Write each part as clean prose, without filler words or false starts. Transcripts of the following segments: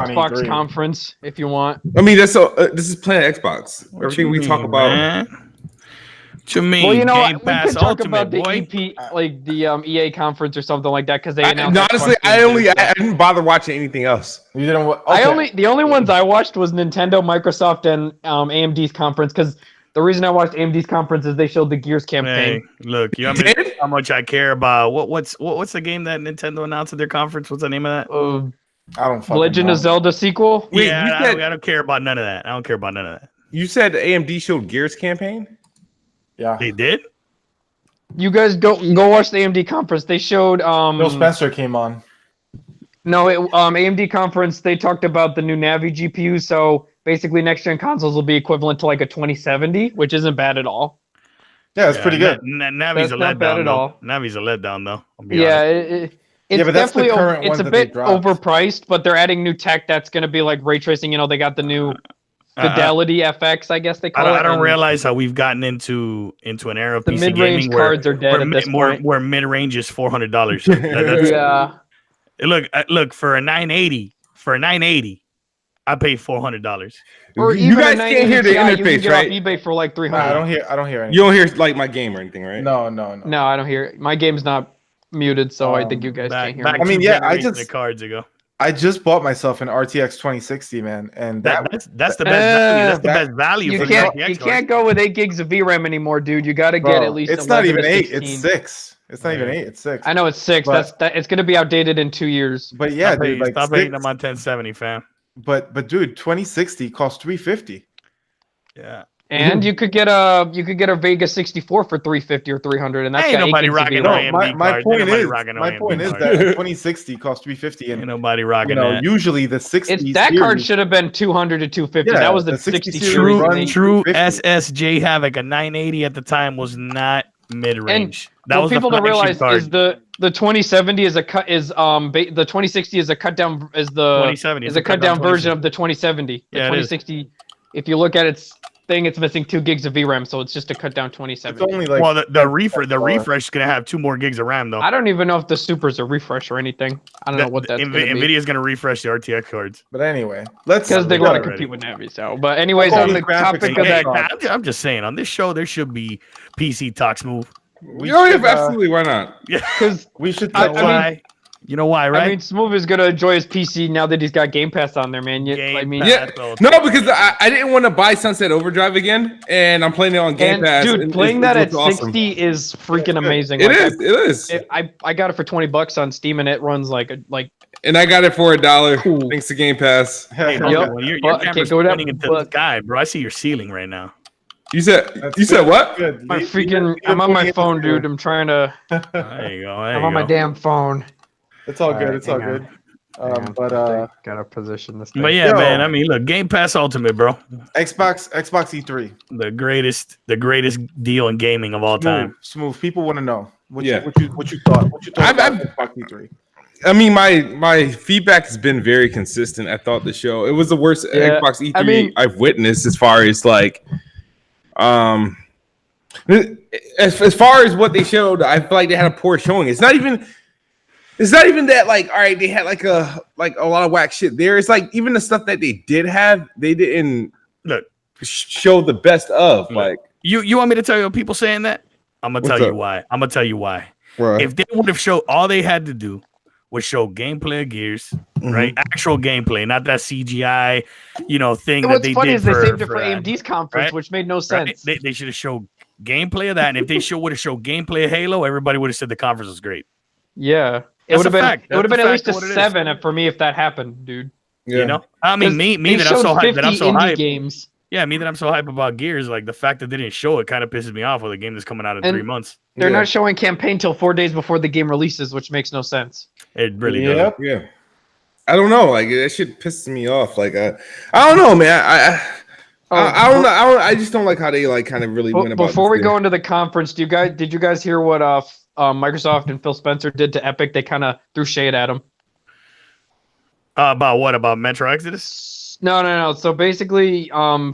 Xbox E3. conference if you want. I mean, that's so. This is Planet Xbox. Everything we talk about. Man? What you mean? Well, you know, we Gamepass could talk Ultimate, about the boy. EP, like the EA conference or something like that, because they announced. Honestly, I didn't bother watching anything else. You didn't. Okay. The only ones I watched was Nintendo, Microsoft, and AMD's conference, because the reason I watched AMD's conference is they showed the Gears campaign. Hey, look, you know how much I care about what's the game that Nintendo announced at their conference? What's the name of that? I don't. Legend of Zelda sequel. Wait, yeah, I don't care about none of that. I don't care about none of that. You said AMD showed Gears campaign. Yeah, they did. You guys go watch the AMD conference. They showed Phil Spencer came on. No, AMD conference. They talked about the new Navi GPU. So basically, next gen consoles will be equivalent to like a 2070, which isn't bad at all. Yeah, it's pretty good. Navi's a letdown though. Navi's a letdown though. It's but that's the definitely current it's one a that they bit dropped. overpriced, but they're adding new tech that's going to be like ray tracing. You know, they got the new Fidelity FX, I guess they call it. I don't realize how we've gotten into an era of the PC mid-range gaming cards are dead at this point. Where mid-range is $400. Yeah. Look for a 980. I pay $400. Or You guys can't hear the interface, you can get right? off eBay for like $300. I don't hear anything. You don't hear like my game or anything, right? No. No, I don't hear it. My game's not muted, so I think you guys can't hear me. I mean, yeah, cards ago. I just bought myself an RTX 2060, man, and that's the best value. That's the best value. You for can't the RTX can't go with 8 gigs of VRAM anymore, dude. You got to get at least. It's not 11 even to 8. 16. It's 6. It's not even 8. It's 6. I know it's 6. But, It's gonna be outdated in 2 years. But yeah, dude, like stop hating them on 1070, fam. But dude, 2060 costs $350. Yeah. And you could get a Vega 64 for $350 or $300, and that's ain't got nobody 8 gigs rocking of no VRAM. My point is that 2060 costs $350, and ain't nobody rocking that. usually the 60 that card should have been $200 to $250. Yeah, that was the 60 series. True 250. SSJ Havoc, a 980 at the time was not mid-range. That was people to realize is the 2070 is a cut the 2060 is a cut down is the 2070 is a cut down version of the 2070. The 2060, if you look at its thing, it's missing 2 gigs of VRAM, so it's just a cut down 2070. It's only like the refresh is gonna have 2 more gigs of RAM though. I don't even know if the Super's a refresh or anything. I don't know what that's gonna be. Nvidia's gonna refresh the RTX cards. But anyway, because they want to compete with Navi. So, but anyways, on the topic of that, I'm just saying on this show there should be absolutely why not? Yeah, because we should. You know why, right? I mean, Smooth is gonna enjoy his PC now that he's got Game Pass on there, man. No, because I didn't want to buy Sunset Overdrive again, and I'm playing it on Game Pass. Dude, playing that at 60 is freaking amazing. It is. I got it for $20 on Steam, and it runs like. And I got it for $1 thanks to Game Pass. Hey, your camera's pointing into the sky, bro. I see your ceiling right now. You said what? Good. I'm on my phone, dude. I'm trying to. There you go. I'm on my damn phone. It's all good. It's all good. Gotta position this thing. But yeah, man. I mean, look, Game Pass Ultimate, bro. Xbox E3, the greatest deal in gaming of all time. Smooth. People want to know what you thought. What you thought about Xbox E3? I mean, my feedback has been very consistent. I thought the show it was the worst Xbox E3 I've witnessed as far as like, as far as what they showed, I feel like they had a poor showing. It's not even that like, all right, they had like a lot of whack shit there. It's like even the stuff that they did have, they didn't show the best of. Like you want me to tell you what people saying that? I'm gonna tell you why. Bruh. If they would have showed, all they had to do was show gameplay of Gears, right? Actual gameplay, not that CGI, thing that they did. What's funny is they saved it for AMD's conference, which made no sense. Right? They should have showed gameplay of that, and if they would have showed gameplay of Halo, everybody would have said the conference was great. Yeah. It would have been. It would have been at least a 7 for me if that happened, dude. Yeah. I mean, me that I'm so hyped. Games. Yeah, me that I'm so hyped about Gears. Like the fact that they didn't show it kind of pisses me off with a game that's coming out in 3 months. They're not showing campaign till 4 days before the game releases, which makes no sense. It really does. Yeah. I don't know. Like that shit pisses me off. Like I don't know, man. I don't know. I just don't like how they like kind of really went about. Before we go into the conference, did you guys hear what Microsoft and Phil Spencer did to Epic? They kind of threw shade at him. About what? About Metro Exodus? No. So basically,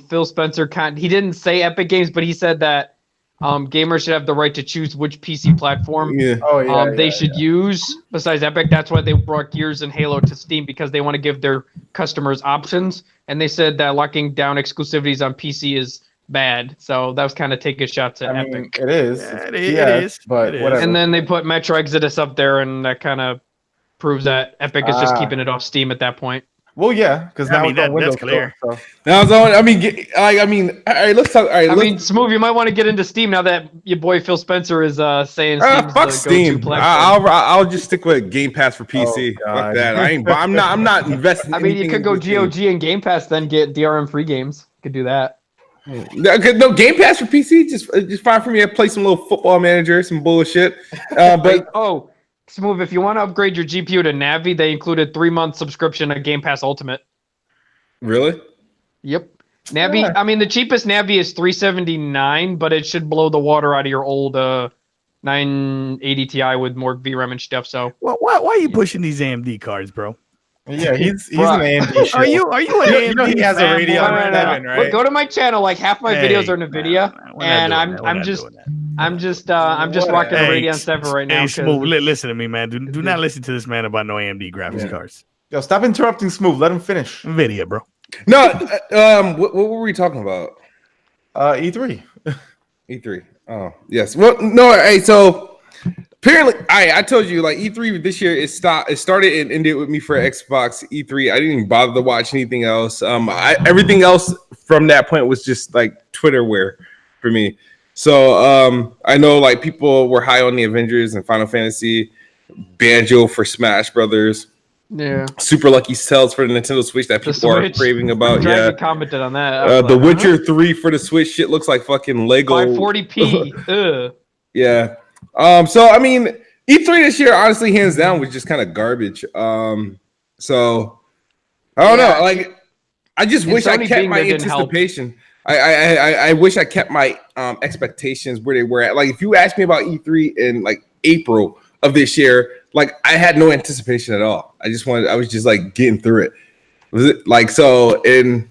Phil Spencer he didn't say Epic Games, but he said that gamers should have the right to choose which PC platform they should use besides Epic. That's why they brought Gears and Halo to Steam, because they want to give their customers options. And they said that locking down exclusivities on PC is bad. So that was kind of taking shots at Epic. It is. Yeah, it is. But whatever. And then they put Metro Exodus up there, and that kind of proves that Epic is just keeping it off Steam at that point. Well, yeah, because now it's on Windows. That's clear. So. Now, all right, let's talk. All right, Smooth, you might want to get into Steam now that your boy Phil Spencer is saying Steam's fuck the Steam. go-to platform. I'll just stick with Game Pass for PC. Fuck that. I'm not investing. I mean, you could go GOG and Game Pass, then get DRM free games. You could do that. No, Game Pass for PC, just fine for me. I play some little Football Manager, some bullshit. But Smooth, if you want to upgrade your GPU to Navi, they included 3-month subscription of Game Pass Ultimate. Really? Yep. Navi. Yeah. I mean, the cheapest Navi is $379, but it should blow the water out of your old 980 Ti with more VRAM and stuff. So, why are you pushing these AMD cards, bro? Yeah, he's an AMD shit. Are you an AMD? You know he has a Radeon 7, right? Look, go to my channel. Like half my videos are NVIDIA, and I'm just rocking a Radeon 7 right now. Smooth, listen to me, man. Do not listen to this man about no AMD graphics cards. Yo, stop interrupting Smooth. Let him finish. NVIDIA, bro. No, what were we talking about? E3. E3. Oh, yes. Well, no. Hey, so apparently, I told you, like, E3 this year it started and ended with me for Xbox E3. I didn't even bother to watch anything else. Everything else from that point was just like Twitterware for me. So I know like people were high on the Avengers and Final Fantasy, Banjo for Smash Brothers. Yeah. Super Lucky Cells for the Nintendo Switch that people are craving about. Yeah. Commented on that. The Witcher 3 for the Switch shit looks like fucking Lego. 540p. Yeah. So I mean, E3 this year, honestly, hands down, was just kind of garbage. So I don't know. Like, I just wish I kept my anticipation. I wish I kept my expectations where they were at. Like, if you asked me about E3 in like April of this year, like I had no anticipation at all. I was just like getting through it. Was it like so? And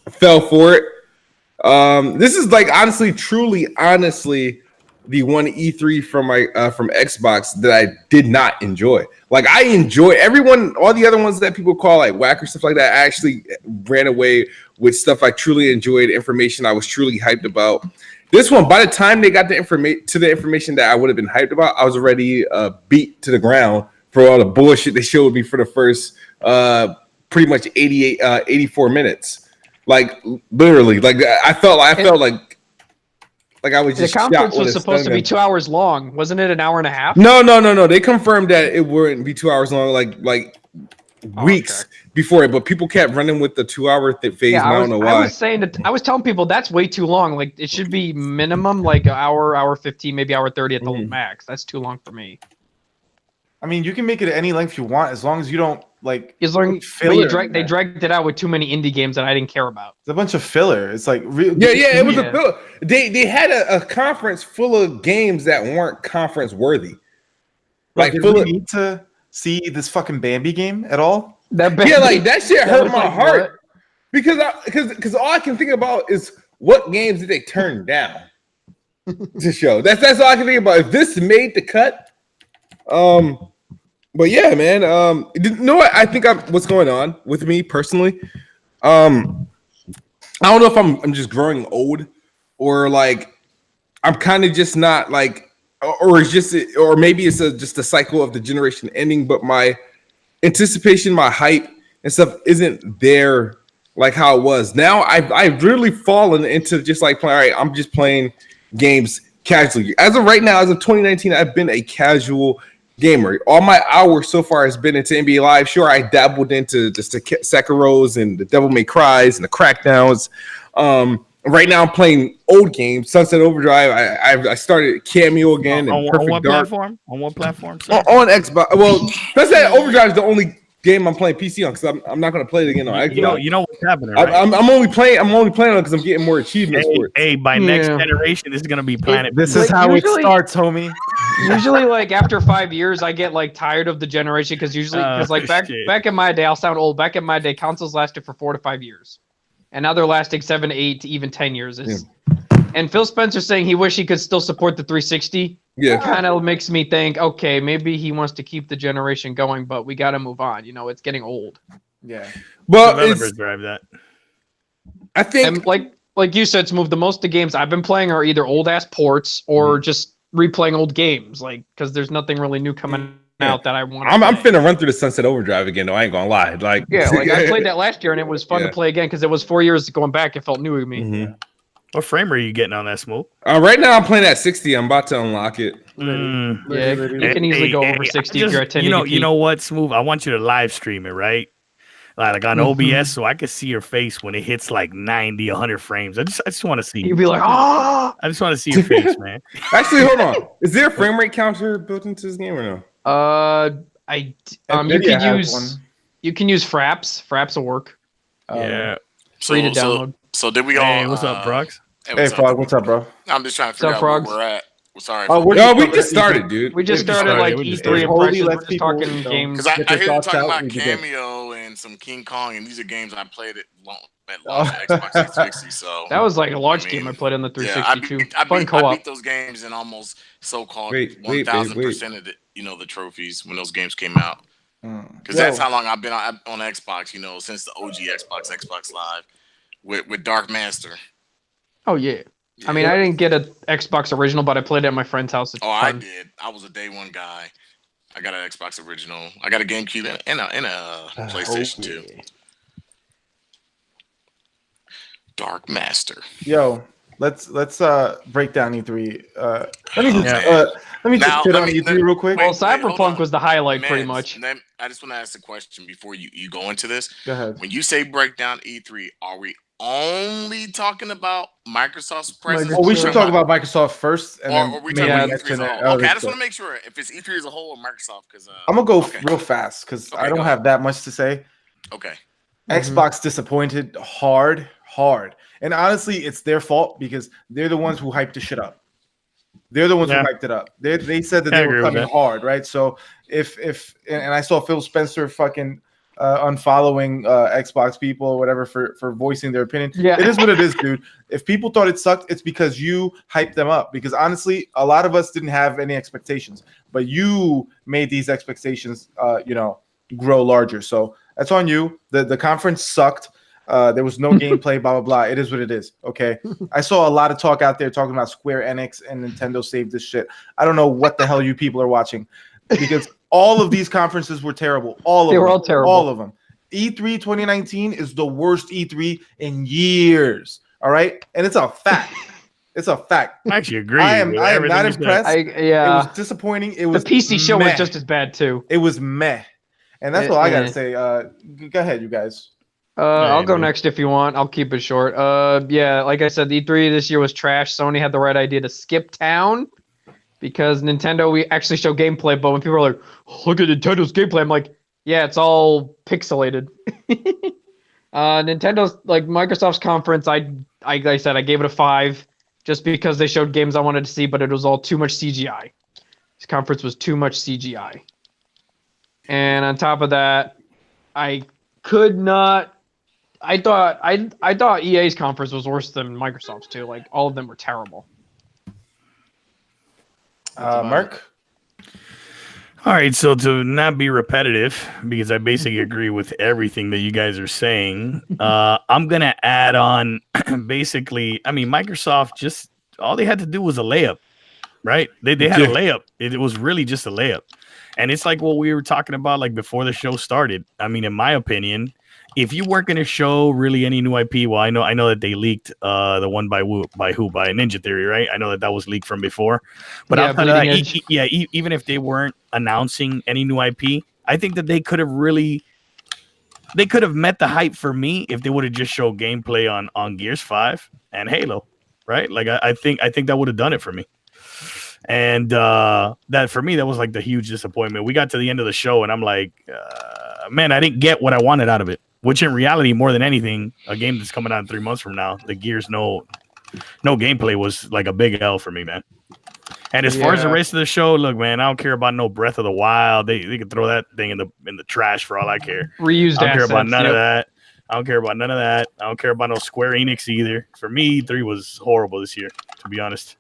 fell for it. This is like honestly, the one E3 from from Xbox that I did not enjoy. Like I enjoy all the other ones that people call like whack or stuff like that. I actually ran away with stuff I truly enjoyed, information I was truly hyped about. This one, by the time they got the information that I would have been hyped about, I was already beat to the ground for all the bullshit they showed me for the first pretty much 84 minutes. Like literally, like I felt like I was just. The conference was supposed to be 2 hours long, wasn't it? An hour and a half? No. They confirmed that it wouldn't be 2 hours long, like weeks before it. But people kept running with the 2 hour phase. Yeah, I don't know why. I was telling people that's way too long. Like it should be minimum like an hour 15, maybe hour 30 at the max. That's too long for me. I mean, you can make it any length you want as long as you don't like. They dragged it out with too many indie games that I didn't care about. It's a bunch of filler. It's like it was a filler. They had a conference full of games that weren't conference worthy. Like, did we need to see this fucking Bambi game at all? Like that shit hurt my heart because all I can think about is what games did they turn down to show. That's all I can think about. If this made the cut, but yeah, man. You know what? I think what's going on with me personally. I don't know if I'm just growing old, or like I'm kind of just not like, or maybe it's just a cycle of the generation ending. But my anticipation, my hype and stuff isn't there like how it was. Now I've really fallen into just like playing. All right, I'm just playing games casually. As of right now, as of 2019, I've been a casual gamer. All my hours so far has been into NBA Live. Sure, I dabbled into just the Sekiros and the Devil May Cries and the Crackdowns. Right now, I'm playing old games. Sunset Overdrive. I started Cameo again. On what platform? On what platform? On Xbox. Well, Sunset Overdrive is the only game I'm playing PC on because I'm not going to play it again on Xbox. You know what's happening, right? I'm only playing on it because I'm getting more achievements for it. Hey, by next generation, this is going to be Planet. This is how it starts, homie. Usually, like after 5 years, I get like tired of the generation because like back in my day, I'll sound old. Back in my day, consoles lasted for 4 to 5 years, and now they're lasting 7 to 8 to even 10 years. And Phil Spencer saying he wish he could still support the 360. Yeah, kind of makes me think, okay, maybe he wants to keep the generation going, but we got to move on. It's getting old. Yeah. Well, developers drive that. I think, and like you said, Smooth, the most of the games I've been playing are either old ass ports or just replaying old games, because there's nothing really new coming out that I want. I'm finna run through the Sunset Overdrive again, though. I ain't gonna lie. I played that last year and it was fun to play again because it was 4 years going back. It felt new to me. Mm-hmm. What frame are you getting on that, Smoke? Right now I'm playing at 60. I'm about to unlock it. Yeah, you can easily go over 60 if you're at 1080p. You know what, Smooth? I want you to live stream it, right? Like on OBS, so I can see your face when it hits like 90, 100 frames. I just want to see. You'd be like, ah! I just want to see your face, man. Actually, hold on. Is there a frame rate counter built into this game or no? You can use Fraps. Fraps will work. Yeah. Free to download. So did we all? Hey, what's up, Brox? Hey, Frog, what's up, bro? I'm just trying to figure out where we're at. Sorry. We just started, dude. We just started like E3 impressions. We're just talking games. Because I hear you talking about Cameo and some King Kong, and these are games I played at launch Xbox 360. So that was like a large game I played on the 360 too. I beat those games and almost so-called 1,000% of the trophies when those games came out. Because that's how long I've been on Xbox. Since the OG Xbox Live with Dark Master. Oh yeah. I mean, I didn't get an Xbox original, but I played it at my friend's house. I did. I was a day one guy. I got an Xbox original. I got a GameCube and a PlayStation 2. Dark Master. Yo, let's break down E3. Let me just hit on E3 real quick. Well, Cyberpunk was the highlight, pretty much. I just want to ask a question before you go into this. Go ahead. When you say break down E3, are we only talking about Microsoft's presence? Oh, we should talk about Microsoft first, and or we talking about E3 as a whole? Okay, I just stuff. want to make sure if it's E3 as a whole or Microsoft, because I'm gonna go real fast because I don't have that much to say. Okay. Xbox disappointed hard, and honestly, it's their fault because they're the ones who hyped the shit up. They're the ones who hyped it up. They said that they were coming hard, right? So if I saw Phil Spencer fucking unfollowing Xbox people or whatever for voicing their opinion. Yeah. It is what it is, dude. If people thought it sucked, it's because you hyped them up. Because honestly, a lot of us didn't have any expectations, but you made these expectations, grow larger. So that's on you. The conference sucked. There was no gameplay, blah, blah, blah. It is what it is. Okay. I saw a lot of talk out there talking about Square Enix and Nintendo saved this shit. I don't know what the hell you people are watching because all of these conferences were terrible. They were all terrible. All of them. E3 2019 is the worst E3 in years. All right. And it's a fact. It's a fact. I actually agree. I am not impressed. It was disappointing. It was the PC show was just as bad too. It was meh. And that's all I gotta say. Go ahead, you guys. I'll go next if you want. I'll keep it short. Like I said, E3 this year was trash. Sony had the right idea to skip town because Nintendo, we actually show gameplay, but when people are like, look at Nintendo's gameplay, I'm like, yeah, it's all pixelated. Nintendo's, like Microsoft's conference, like I said, I gave it a 5 just because they showed games I wanted to see, but it was all too much CGI. This conference was too much CGI. And on top of that, I thought EA's conference was worse than Microsoft's too. Like all of them were terrible. Mark? All right, so to not be repetitive, because I basically agree with everything that you guys are saying, I'm going to add on basically, I mean, Microsoft just, all they had to do was a layup, right? They had a layup. It was really just a layup. And it's like what we were talking about like before the show started. I mean, in my opinion, if you weren't going to show really any new IP, well, I know that they leaked the one by Ninja Theory, right? I know that was leaked from before. But yeah, outside of that, even if they weren't announcing any new IP, I think that they could have met the hype for me if they would have just showed gameplay on Gears 5 and Halo, right? Like I think that would have done it for me. And that for me, that was like the huge disappointment. We got to the end of the show and I'm like, man, I didn't get what I wanted out of it. Which in reality, more than anything, a game that's coming out in 3 months from now, the Gears no gameplay was like a big L for me, man. And as far as the rest of the show, look, man, I don't care about no Breath of the Wild. They could throw that thing in the trash for all I care. Reused assets. I don't care about none of that. I don't care about none of that. I don't care about no Square Enix either. For me, 3 was horrible this year, to be honest.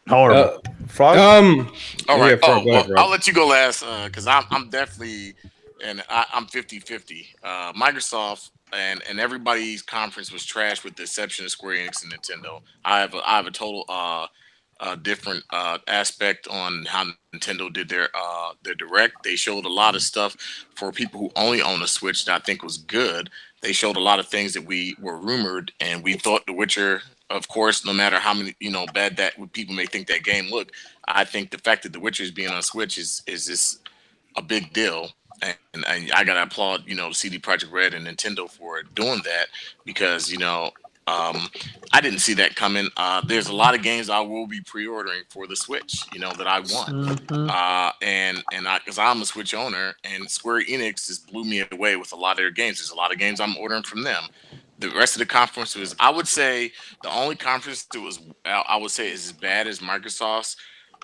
Horrible. Frog? All right. I'll let you go last because I'm definitely, and I'm 50-50. Microsoft and everybody's conference was trash with the exception of Square Enix and Nintendo. I have a total different aspect on how Nintendo did their direct. They showed a lot of stuff for people who only own a Switch that I think was good. They showed a lot of things that we were rumored, and we thought The Witcher, of course, no matter how many bad that people may think that game look, I think the fact that The Witcher is being on Switch is just a big deal. And I gotta applaud CD Projekt Red and Nintendo for doing that because I didn't see that coming. There's a lot of games I will be pre-ordering for the Switch, that I want. And because I'm a Switch owner, and Square Enix just blew me away with a lot of their games. There's a lot of games I'm ordering from them. The rest of the conference was, I would say, the only conference that was, I would say, is as bad as Microsoft's.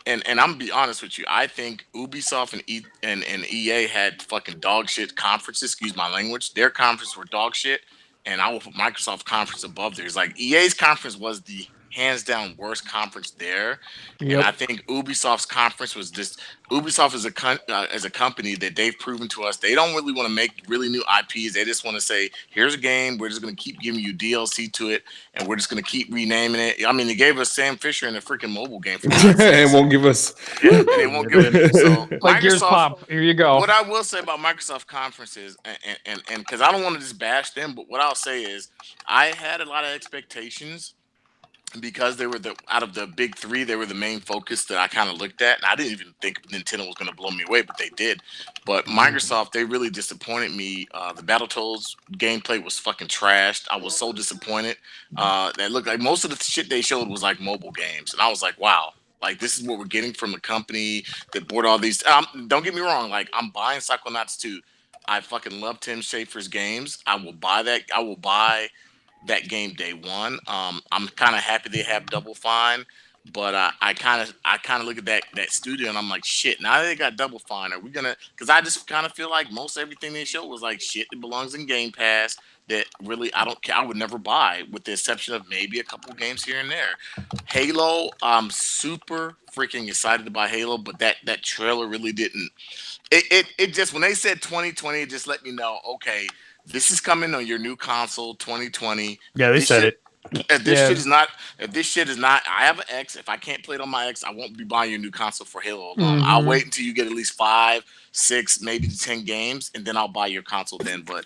And I'm gonna be honest with you. I think Ubisoft and EA had fucking dog shit conferences. Excuse my language. Their conferences were dog shit, and I will put Microsoft conference above theirs. Like EA's conference was the hands down worst conference there, and I think Ubisoft's conference was just Ubisoft as a company that they've proven to us they don't really want to make really new IPs. They just want to say, here's a game, we're just going to keep giving you DLC to it, and we're just going to keep renaming it. I mean, they gave us Sam Fisher in a freaking mobile game for and won't give us. They won't give it. So like Gears Pop. Here you go. What I will say about Microsoft conferences, and because I don't want to just bash them, but what I'll say is I had a lot of expectations. Because they were out of the big three, they were the main focus that I kind of looked at. And I didn't even think Nintendo was going to blow me away, but they did. But Microsoft, they really disappointed me. The Battletoads gameplay was fucking trashed. I was so disappointed. That looked like most of the shit they showed was like mobile games. And I was like, wow, like this is what we're getting from a company that bought all these. Don't get me wrong. Like I'm buying Psychonauts 2. I fucking love Tim Schafer's games. I will buy that. I will buy that game day one. I'm kind of happy they have Double Fine, but I kind of look at that studio and I'm like, shit. Now that they got Double Fine, are we gonna? Because I just kind of feel like most everything they showed was like shit that belongs in Game Pass that really I don't care. I would never buy, with the exception of maybe a couple games here and there. Halo, I'm super freaking excited to buy Halo, but that trailer really didn't. It just when they said 2020, it just let me know, okay. This is coming on your new console, 2020. Yeah, they said it. If this shit is not, I have an X. If I can't play it on my X, I won't be buying your new console for Halo. I'll wait until you get at least 5, 6, maybe 10 games, and then I'll buy your console then. But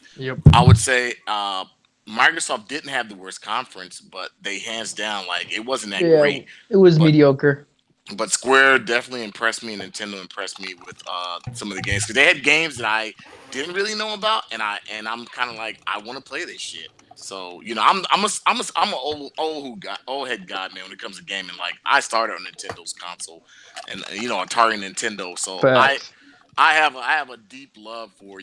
I would say Microsoft didn't have the worst conference, but they hands down, like, it wasn't that great. It was mediocre. But Square definitely impressed me, and Nintendo impressed me with some of the games, because they had games that I didn't really know about, and I'm kind of like, I want to play this shit. So I'm an old head guy, man, when it comes to gaming. Like I started on Nintendo's console, and Atari Nintendo. So I have a deep love for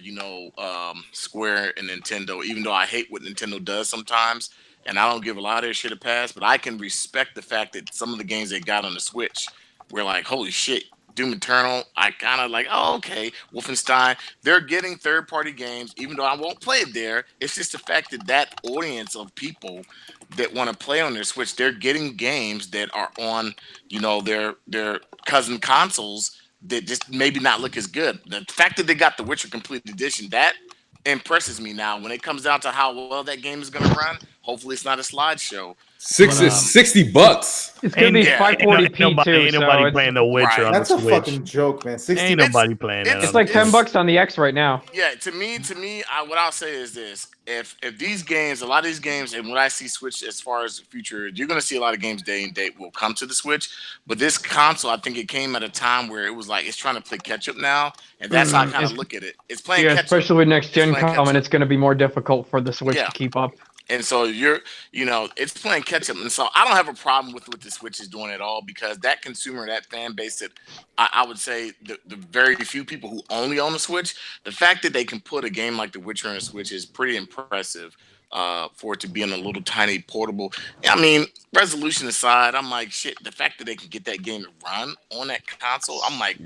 Square and Nintendo, even though I hate what Nintendo does sometimes. And I don't give a lot of their shit a pass, but I can respect the fact that some of the games they got on the Switch were like, holy shit, Doom Eternal. I kind of like, oh, okay, Wolfenstein. They're getting third-party games, even though I won't play it there. It's just the fact that audience of people that want to play on their Switch, they're getting games that are on, their cousin consoles that just maybe not look as good. The fact that they got the Witcher Complete Edition, that impresses me now. When it comes down to how well that game is going to run, hopefully it's not a slideshow. $60. It's gonna be 540p too. Ain't nobody playing The Witcher on the Switch. That's a fucking joke, man. Ain't nobody playing that. It's like $10 on the X right now. Yeah, to me, what I'll say is this: if these games, a lot of these games, and what I see Switch as far as the future, you're gonna see a lot of games day and date will come to the Switch. But this console, I think it came at a time where it was like it's trying to play catch up now, and that's how I kind of look at it. It's playing catch up. Especially with next gen coming, it's gonna be more difficult for the Switch to keep up. And so it's playing catch up. And so I don't have a problem with what the Switch is doing at all, because that consumer, that fan base that I would say the very few people who only own the Switch, the fact that they can put a game like The Witcher on a Switch is pretty impressive for it to be in a little tiny portable. I mean, resolution aside, I'm like, shit, the fact that they can get that game to run on that console, I'm like,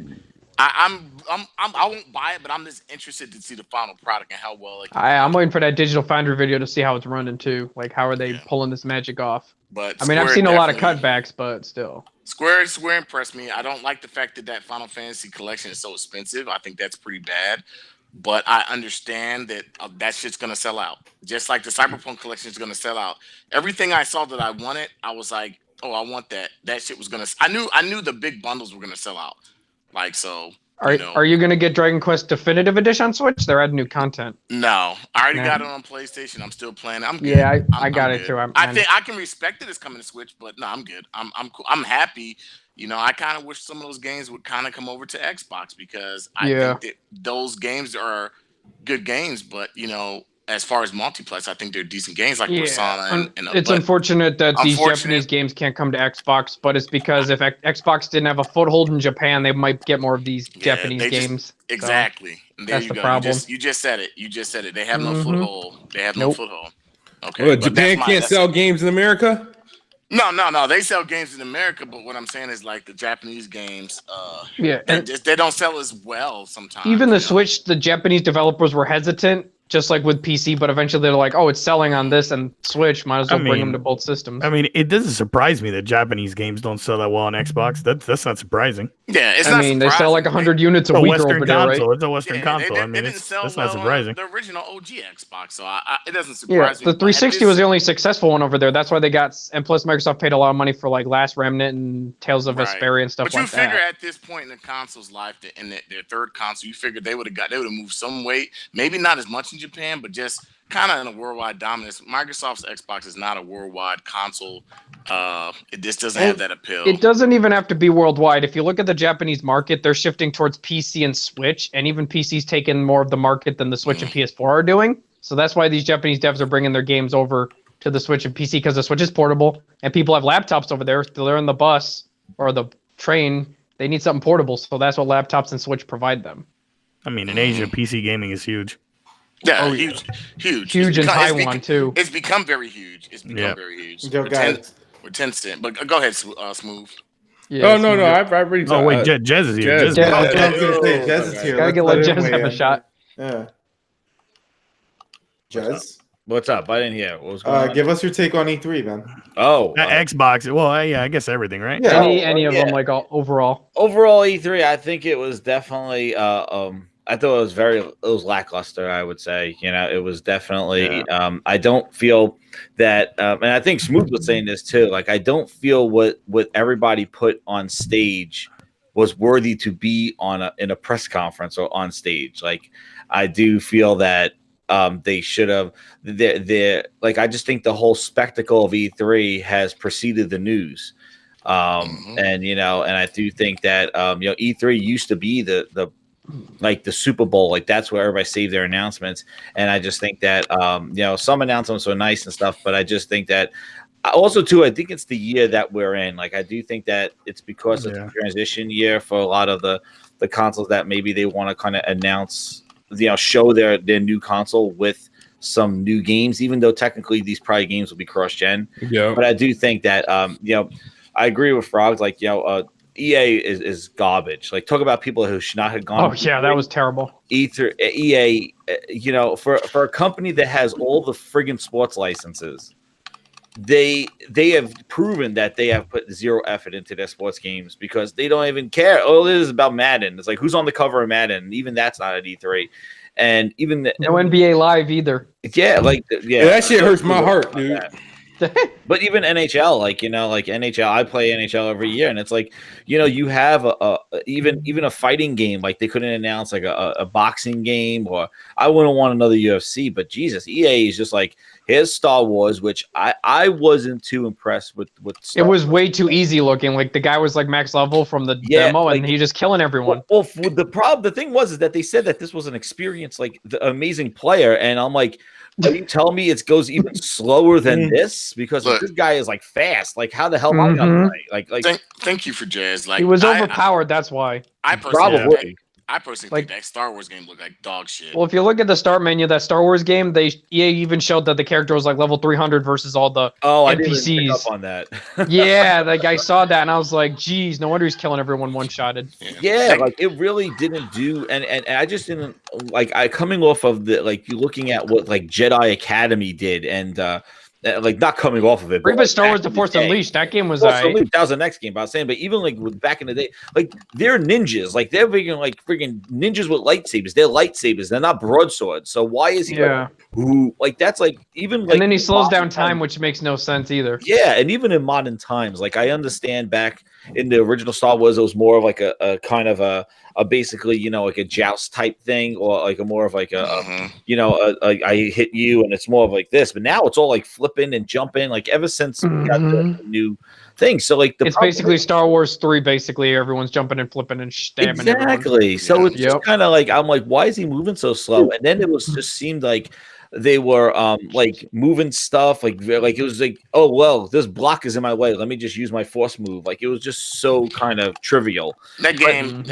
I won't buy it, but I'm just interested to see the final product and how well it. I'm waiting for that Digital Foundry video to see how it's running too. Like, how are they pulling this magic off? But I mean, I've seen a lot of cutbacks, but still. Square impressed me. I don't like the fact that Final Fantasy collection is so expensive. I think that's pretty bad. But I understand that that shit's gonna sell out. Just like the Cyberpunk collection is gonna sell out. Everything I saw that I wanted, I was like, oh, I want that. That shit was gonna. I knew the big bundles were gonna sell out. Like, so. Are you gonna get Dragon Quest Definitive Edition on Switch? They're adding new content. No, I already got it on PlayStation. I'm still playing. I'm good. Yeah, I got it too. I think I can respect it as coming to Switch, but no, I'm good. I'm cool. I'm happy. I kind of wish some of those games would kind of come over to Xbox because I think that those games are good games, but as far as multiplayer, I think they're decent games like Persona. It's unfortunate that these Japanese games can't come to Xbox, but it's because if Xbox didn't have a foothold in Japan, they might get more of these Japanese games. Exactly. So that's the problem. You just said it. They have no foothold. They have no foothold. Okay. Well, Japan can't sell games in America? No. They sell games in America, but what I'm saying is like the Japanese games, they don't sell as well sometimes. Even the Switch, the Japanese developers were hesitant, just like with PC, but eventually they're like, oh, it's selling on this and Switch, might as well bring them to both systems. I mean, it doesn't surprise me that Japanese games don't sell that well on Xbox. That's not surprising. Yeah, it's not surprising. They sell like 100 units a week over there, right? It's a Western console. I mean, that's not surprising. The original OG Xbox, so it doesn't surprise me. The 360 was the only successful one over there. That's why they got, and plus Microsoft paid a lot of money for like Last Remnant and Tales of Vesperia and stuff like that. But you figure at this point in the console's life, in their third console, you figure they would have moved some weight. Maybe not as much in Japan, but just kind of in a worldwide dominance. Microsoft's Xbox is not a worldwide console. It just doesn't have that appeal. It doesn't even have to be worldwide. If you look at the Japanese market, they're shifting towards PC and Switch, and even PC's taking more of the market than the Switch and PS4 are doing. So that's why these Japanese devs are bringing their games over to the Switch and PC, because the Switch is portable, and people have laptops over there. They're in the bus or the train. They need something portable, so that's what laptops and Switch provide them. I mean, in Asia, PC gaming is huge. Yeah, huge in Taiwan too. It's become very huge. Very huge. We're Tencent, but go ahead, Smooth. Yeah, no, I've already. Oh wait, Jez is here. Jez is here. Gotta let Jez have a shot. Yeah. Jez, what's up? I didn't hear. What was going on? Give us your take on E3, man. Xbox. Well, yeah, I guess everything, right? Yeah. Any of them, like overall. Overall, E3, I think it was definitely. I thought it was lackluster, I would say. It was definitely I don't feel that and I think Smooth was saying this too. Like, I don't feel what everybody put on stage was worthy to be in a press conference or on stage. Like, I do feel that they should have I just think the whole spectacle of E3 has preceded the news. And I do think that E3 used to be the Super Bowl, like that's where everybody saved their announcements. And I just think that some announcements are nice and stuff, but I just think that also too, I think it's the year that we're in. Like, I do think that it's because of the transition year for a lot of the consoles that maybe they want to kind of announce, show their new console with some new games, even though technically these probably games will be cross-gen. Yeah. But I do think that I agree with Frogs, like EA is garbage. Like, talk about people who should not have gone. Oh yeah, that was terrible. EA, for a company that has all the friggin' sports licenses, they have proven that they have put zero effort into their sports games because they don't even care. All it is about Madden. It's like, who's on the cover of Madden? Even that's not at E3. And even no NBA Live either. Yeah, that shit hurts my heart, dude. But even NHL, like NHL, I play NHL every year, and it's like, you have even a fighting game. Like, they couldn't announce like a boxing game, or I wouldn't want another UFC. But Jesus, EA is just like, here's Star Wars, which I wasn't too impressed with. It was way too easy looking. Like, the guy was like max level from the demo, and he just killing everyone. Well, the thing was that they said that this was an experience, like the amazing player, and I'm like, are you telling me it goes even slower than this? Because this guy is like fast. Like, how the hell am I gonna play? Like, thank you for Jazz. Like, he was overpowered. That's why. I personally, I personally think that Star Wars game looked like dog shit. Well, if you look at the start menu, that Star Wars game, EA even showed that the character was like level 300 versus all the NPCs. I didn't pick up on that. Yeah, like I saw that and I was like, geez, no wonder he's killing everyone one-shotted. Yeah, like it really didn't do, and I just didn't like. coming off of the you looking at what like Jedi Academy did, and like not coming off of it. Or even Star Wars: The Force Unleashed. That game was that was the next game. But I was saying, but even like back in the day, like they're ninjas, like they're freaking ninjas with lightsabers. They're lightsabers. They're not broadswords. So why is he like that's like even like. And then he slows down time, which makes no sense either. Yeah, and even in modern times, like I understand back in the original Star Wars, it was more of like a kind of a basically, like a joust type thing, or like a more of like I hit you and it's more of like this, but now it's all like flipping and jumping, like ever since we got the new thing. So like it's basically Star Wars 3, basically everyone's jumping and flipping and stabbing. Exactly. Everyone. So it's just kind of like, I'm like, why is he moving so slow? And then it was just seemed like they were like moving stuff like it was like, oh well, this block is in my way, let me just use my force move. Like it was just so kind of trivial. That game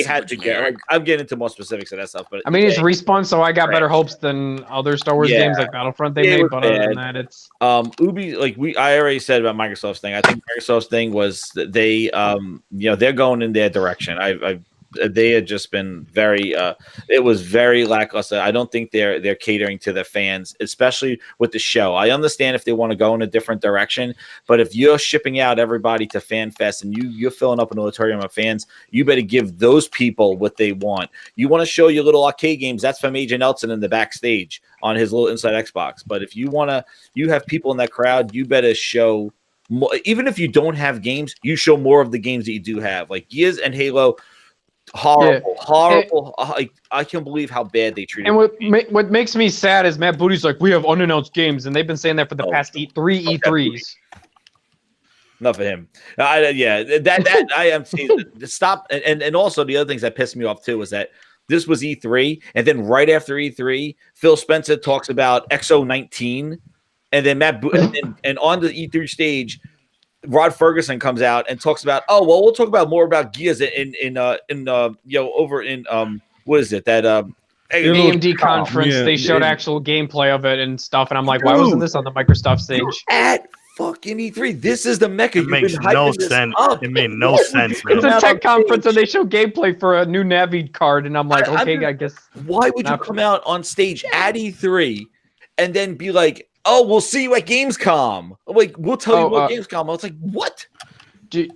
had to get. I'm getting into more specifics of that stuff, but I mean, it's Respawn, so I got better hopes than other Star Wars games like Battlefront they made. But other than that, it's Ubi. Like I already said about Microsoft's thing. I think Microsoft's thing was that they they're going in their direction. They had just been very it was very lackluster. I don't think they're catering to their fans, especially with the show. I understand if they want to go in a different direction, but if you're shipping out everybody to FanFest and you're filling up an auditorium of fans, you better give those people what they want. You want to show your little arcade games, that's from Agent Nelson in the backstage on his little Inside Xbox. But if you have people in that crowd, you better show more. Even if you don't have games, you show more of the games that you do have, like Gears and Halo. Horrible. I can't believe how bad they treated. And what makes me sad is Matt Booty's like, we have unannounced games, and they've been saying that for the past three E3s. Enough of him. That I am seeing. Stop. And also the other things that pissed me off too was that this was E3, and then right after E3, Phil Spencer talks about XO19, and then and on the E3 stage, Rod Ferguson comes out and talks about, we'll talk about more about Gears over in what is it that AMD conference. They showed actual gameplay of it and stuff, and I'm like, why wasn't this on the Microsoft stage? At fucking E3, this is the mecca. It makes no sense. It made no sense. It's a tech conference, and they show gameplay for a new Navi card, and I'm like, I guess. Why would you come out on stage at E3 and then be like, oh, we'll see you at Gamescom. Like, we'll tell you what Gamescom. I was like, what?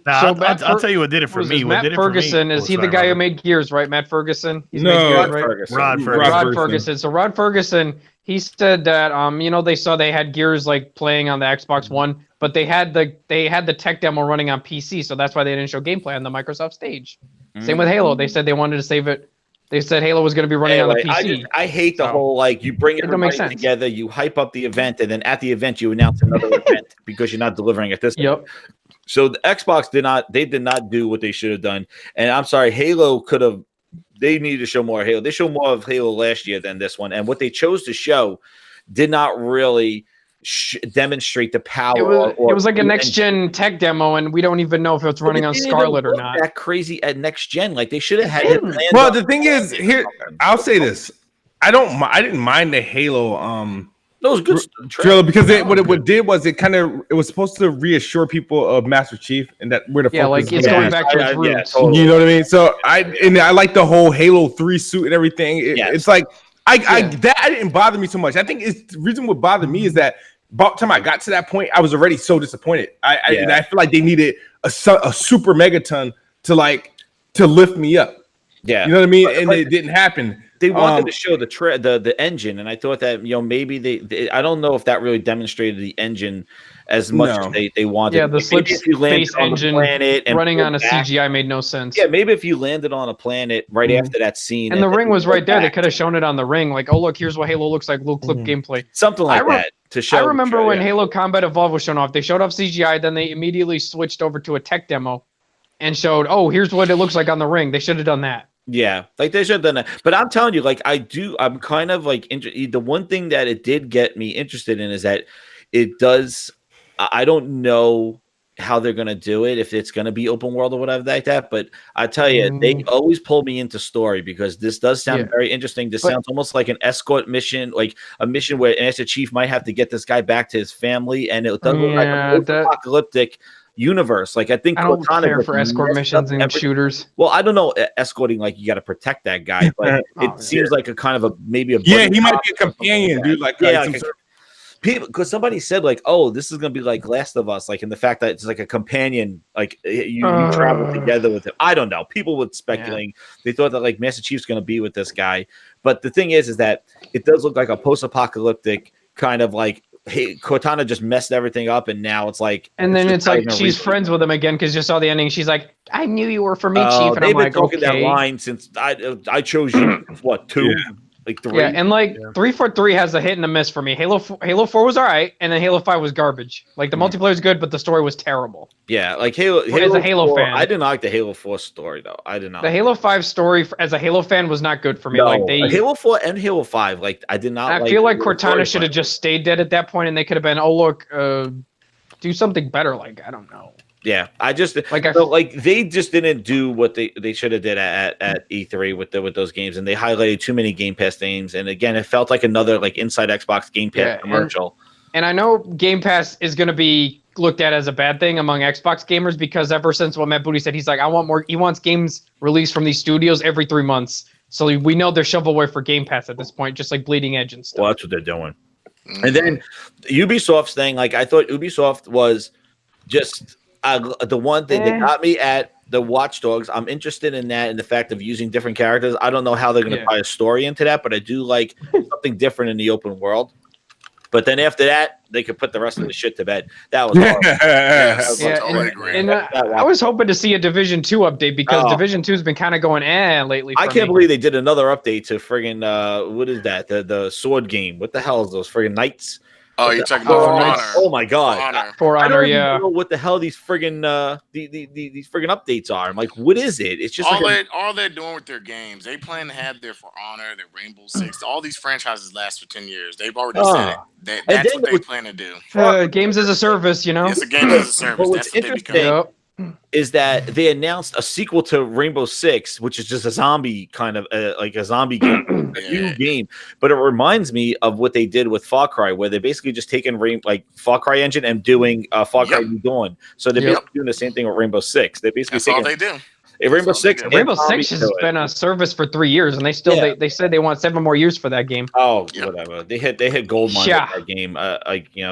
I'll tell you what did it for me. Matt Ferguson, is he the guy who made Gears, right? Matt Ferguson? Rod Ferguson. So Rod Ferguson, he said that they saw they had Gears like playing on the Xbox One, but they had the tech demo running on PC, so that's why they didn't show gameplay on the Microsoft stage. Same with Halo. They said they wanted to save it. They said Halo was going to be running on the PC. I hate the whole, you bring everybody together, you hype up the event, and then at the event you announce another event because you're not delivering at this point. So the Xbox did not do what they should have done. And I'm sorry, Halo they needed to show more Halo. They showed more of Halo last year than this one. And what they chose to show did not really demonstrate the power. It was like a next-gen tech demo, and we don't even know if it's running on Scarlett or not. That crazy at next-gen. Like, they should have had it. Well, the thing is, here, I'll say this. I didn't mind the Halo that was good trailer because what it did was it was supposed to reassure people of Master Chief and that where the focus it's going back to its roots. Totally. You know what I mean? So I like the whole Halo 3 suit and everything. It's like that didn't bother me so much. I think the reason what bothered me is that about the time I got to that point, I was already so disappointed. And I feel like they needed a super megaton to lift me up. Yeah, you know what I mean. And it didn't happen. They wanted to show the engine, and I thought that maybe they I don't know if that really demonstrated the engine as much as they wanted. Yeah, the slip space engine running on a CGI made no sense. Yeah, maybe if you landed on a planet right after that scene, and the ring was right there, they could have shown it on the ring. Like, oh look, here's what Halo looks like. Little clip gameplay, something like that. To show. I remember when Halo Combat Evolved was shown off. They showed off CGI, then they immediately switched over to a tech demo, and showed, oh, here's what it looks like on the ring. They should have done that. Yeah, like they should have done that. But I'm telling you, I'm kind of the one thing that it did get me interested in is that it does. I don't know how they're going to do it, if it's going to be open world or whatever like that. But I tell you, they always pull me into story because this does sound very interesting. This sounds almost like an escort mission, like a mission where an Master Chief might have to get this guy back to his family, and it does look like a post-apocalyptic universe. Like I think I don't care for escort missions and shooters. Well, I don't know, escorting, like you got to protect that guy, but it seems like a kind of a maybe a he might be a companion, dude. Like people, because somebody said like, oh, this is gonna be like Last of Us, like in the fact that it's like a companion, like you travel together with him. I don't know. People were speculating. They thought that like Master Chief's gonna be with this guy, but the thing is that it does look like a post-apocalyptic kind of like, hey, Cortana just messed everything up, and now it's like, and then it's like she's friends with him again because you saw the ending. She's like, "I knew you were for me, Chief." And they've I'm been like, talking that line since I chose you. What, 2? Like 3? Yeah, and like 343 has a hit and a miss for me. Halo 4 was all right, and then Halo 5 was garbage. Like the multiplayer is good, but the story was terrible. Yeah, like Halo as a Halo 4, fan, I didn't like the Halo 4 story though. I did not. The Halo 5 story as a Halo fan was not good for me. Like Halo 4 and Halo 5, like I did not. I feel like Cortana should have just stayed dead at that point, and they could have been, oh look, do something better. Like I don't know. Yeah, I just like they just didn't do what they should have did at E3 with those games, and they highlighted too many Game Pass games. And again, it felt like another like inside Xbox Game Pass commercial. And I know Game Pass is going to be looked at as a bad thing among Xbox gamers because ever since what Matt Booty said, he's like, I want more. He wants games released from these studios every 3 months. So we know they're shovelware for Game Pass at this point, just like Bleeding Edge and stuff. Well, that's what they're doing. And then Ubisoft's thing, like I thought Ubisoft was just. The one thing that got me at the Watch Dogs, I'm interested in that and the fact of using different characters. I don't know how they're going to tie a story into that, but I do like something different in the open world. But then after that, they could put the rest of the shit to bed. That was I was hoping to see a Division 2 update because Division 2 has been kind of going lately. I can't believe they did another update to friggin' what is that? The sword game. What the hell is those friggin' knights? Oh, you're talking about For Honor. Oh my god, For Honor, I don't even know what the hell these friggin' these friggin' updates are. I'm like, what is it? It's just all they're doing with their games. They plan to have their For Honor, their Rainbow Six. All these franchises last for 10 years. They've already said it. That's what they plan to do. Games as a service, you know. It's a game as a service. But what's interesting is that they announced a sequel to Rainbow Six, which is just a zombie kind of like a zombie game, a new game. But it reminds me of what they did with Far Cry, where they basically just taken like Far Cry engine and doing Far Cry New Dawn. So they're basically doing the same thing with Rainbow Six. They basically that's all they do. Rainbow Six has been a service for 3 years, and they still they said they want 7 more years for that game. Oh, whatever. They hit gold mine with that game.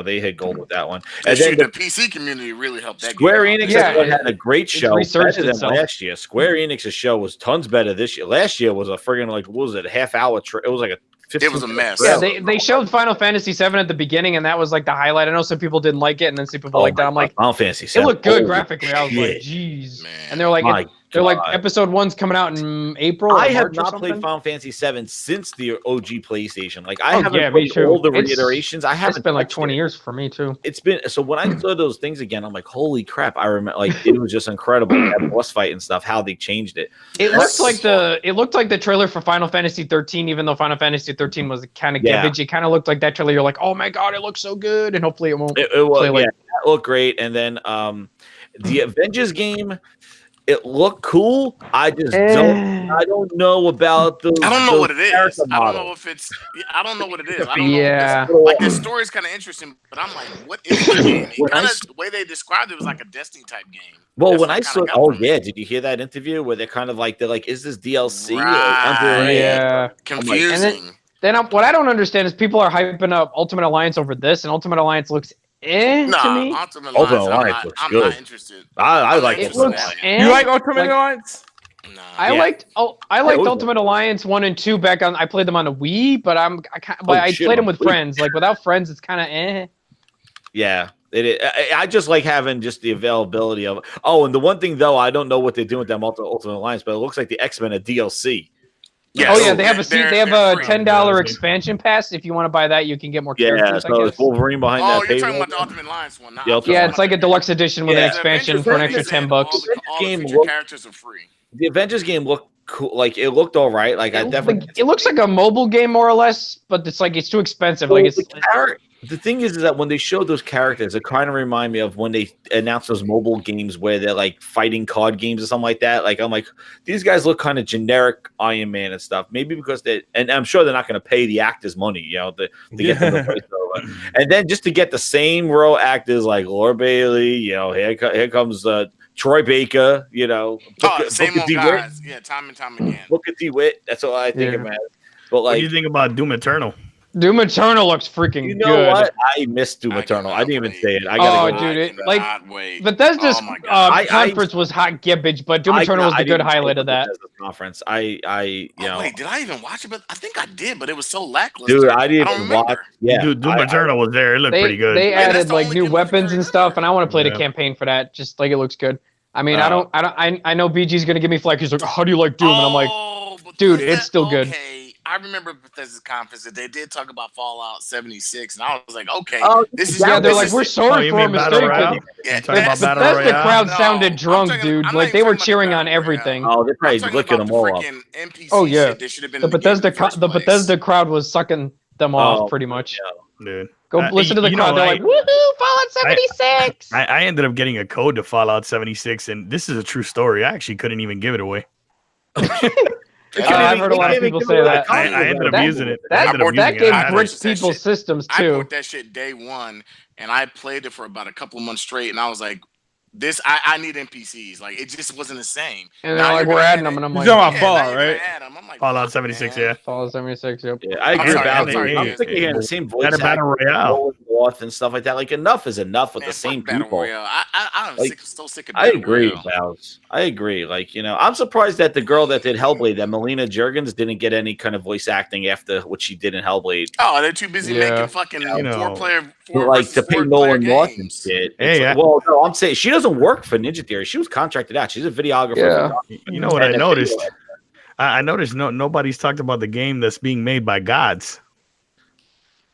They hit gold with that one. And then the PC community really helped that. Square Enix had a great show, better than last year. Square Enix's show was tons better this year. Last year was a friggin' like what was it? Half hour? It was like a. It was a mess. Yeah, they showed Final Fantasy VII at the beginning, and that was like the highlight. I know some people didn't like it, and then some people liked it. I'm like, Final Fantasy VII. It looked good graphically. I was like, geez. And they're like, episode 1's coming out in April. I have not played Final Fantasy VII since the OG PlayStation. Like I haven't played all the reiterations. It's been like 20 years for me too. It's been so when I saw those things again, I'm like, holy crap! I remember like it was just incredible that boss fight and stuff. How they changed it. It looked like the trailer for Final Fantasy 13, even though Final Fantasy 13 was kind of garbage. It kind of looked like that trailer. You're like, oh my god, it looks so good, and hopefully it won't. It looked great. And then the Avengers game. It looked cool. I just don't know about the. I don't know what it is. I don't know if it's. I don't know what it is. I don't know. Like the story's kind of interesting, but I'm like, what is the game? The way they described it was like a Destiny type game. Well, when I saw, did you hear that interview where they're like, is this DLC? Right. Confusing. Then what I don't understand is people are hyping up Ultimate Alliance over this, and Ultimate Alliance looks to me. Ultimate Alliance looks good. I'm not interested. I like it. You like Ultimate Alliance? No. I liked Ultimate Alliance 1 and 2 back on. I played them on the Wii, but I played them with friends. Like without friends, it's kind of Yeah. I just like having just the availability of. Oh, and the one thing though, I don't know what they're doing with them Ultimate Alliance, but it looks like the X-Men are DLC. Yes. They have a $10 expansion pass. If you want to buy that, you can get more characters. So it's Wolverine behind that. Oh, you're talking about the Ultimate Alliance one. It's like a deluxe edition with an expansion for an extra $10. All the characters are free. The Avengers game looked cool. Like it looked all right. Like I definitely. It looks like a mobile game more or less, but it's too expensive. Like The thing is that when they showed those characters, it kind of remind me of when they announced those mobile games where they're like fighting card games or something like that. Like I'm like, these guys look kind of generic Iron Man and stuff. Maybe because and I'm sure they're not going to pay the actors money, you know, to get them to voice over. And then just to get the same row actors like Laura Bailey, you know, here comes Troy Baker, you know, same old guys, yeah, time and time again. Booker DeWitt. That's all I think about. But like, what do you think about Doom Eternal? Doom Eternal looks freaking you know good. What? I missed Doom Eternal. I didn't even say it. I gotta dude, Bethesda's conference was hot gibbage, but Doom Eternal was the good highlight of that conference. You know, wait, did I even watch it? But I think I did, but it was so lackluster. Dude, I didn't even watch. Yeah, dude, Doom Eternal was there. It looked pretty good. They added like new weapons and stuff, and I want to play the campaign for that. Just like it looks good. I mean, I know BG's gonna give me flack. He's like, "How do you like Doom?" And I'm like, "Dude, it's still good." I remember Bethesda's conference that they did talk about Fallout 76, and I was like, "Okay, this is." Yeah, they're like, "We're sorry for a mistake." The crowd sounded drunk, dude. Like they were cheering on everything. Oh, they're probably licking them all up. Oh yeah, the Bethesda crowd was sucking them off pretty much. Dude. Go listen to the crowd. They're like, "Woohoo, Fallout 76!" I ended up getting a code to Fallout 76, and this is a true story. I actually couldn't even give it away. I've heard a lot of people say that. I ended up using it. That game bricked people's systems too. I bought that shit day one, and I played it for about a couple of months straight, and I was like, I need NPCs. Like, it just wasn't the same. And they're like, we're adding them, and I'm like, you're talking about Fallout, right? Fallout 76, yeah. Fallout 76, yep. Yeah, I agree about it. I'm thinking he had the same voice Battle Royale and stuff like that. Like, enough is enough with the same people. I'm so sick of I agree, Bowles. I agree. Like, you know, I'm surprised that the girl that did Hellblade, that Melina Juergens, didn't get any kind of voice acting after what she did in Hellblade. Oh, they're too busy making fucking four-player. Like to pay Nolan North and shit. Hey, well, no, I'm saying she doesn't work for Ninja Theory. She was contracted out. She's a videographer. Yeah. You know what I noticed? I noticed nobody's talked about the game that's being made by gods.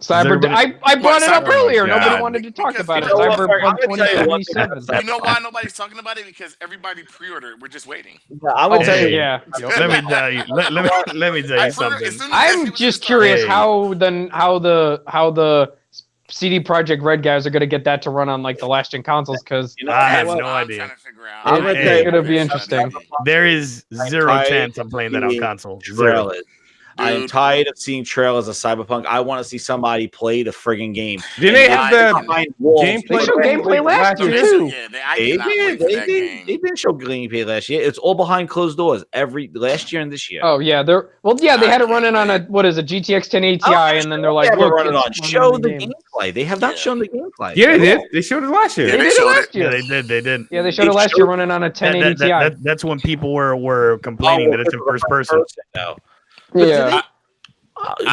I brought it up earlier. Nobody wanted to talk about it. Cyberpunk 2077. You know why nobody's talking about it? Because everybody pre-ordered. We're just waiting. I would tell you. Yeah. Let me tell you. Let me tell you something. I'm just curious how the CD Projekt Red guys are going to get that to run on like the last gen consoles, because I have no idea. It's going to be interesting. There is zero chance I'm playing that on console. Zero. I am tired of seeing trailers of Cyberpunk. I want to see somebody play the friggin' game. Didn't they have the gameplay? They showed gameplay last year too. They didn't show gameplay last year. It's all behind closed doors last year and this year. Oh yeah, they had it running on a GTX 1080 Ti, and then they're like, look, show the gameplay. They have not shown the gameplay. Yeah, they did. They showed it last year. They did it last year. Yeah, they did. Yeah, they showed it last year running on a 1080 Ti. That's when people were complaining that it's in first person. Yeah.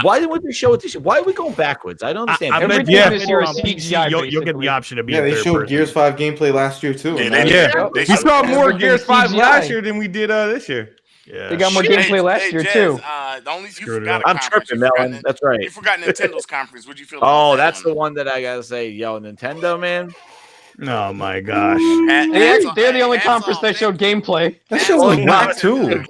Why didn't they show it this year? Why are we going backwards? I don't understand. This year is CGI. You'll get the option to be. Yeah, they showed Gears 5 gameplay last year too. We saw more Gears 5 last year than we did this year. Yeah. They got more gameplay last year too. The only you forgot. I'm tripping, Melon. That's right. You forgot Nintendo's conference. What'd you feel? Oh, that's the one that I gotta say. Yo, Nintendo, man. Oh my gosh. They're the only conference that showed gameplay. That shows like whack too.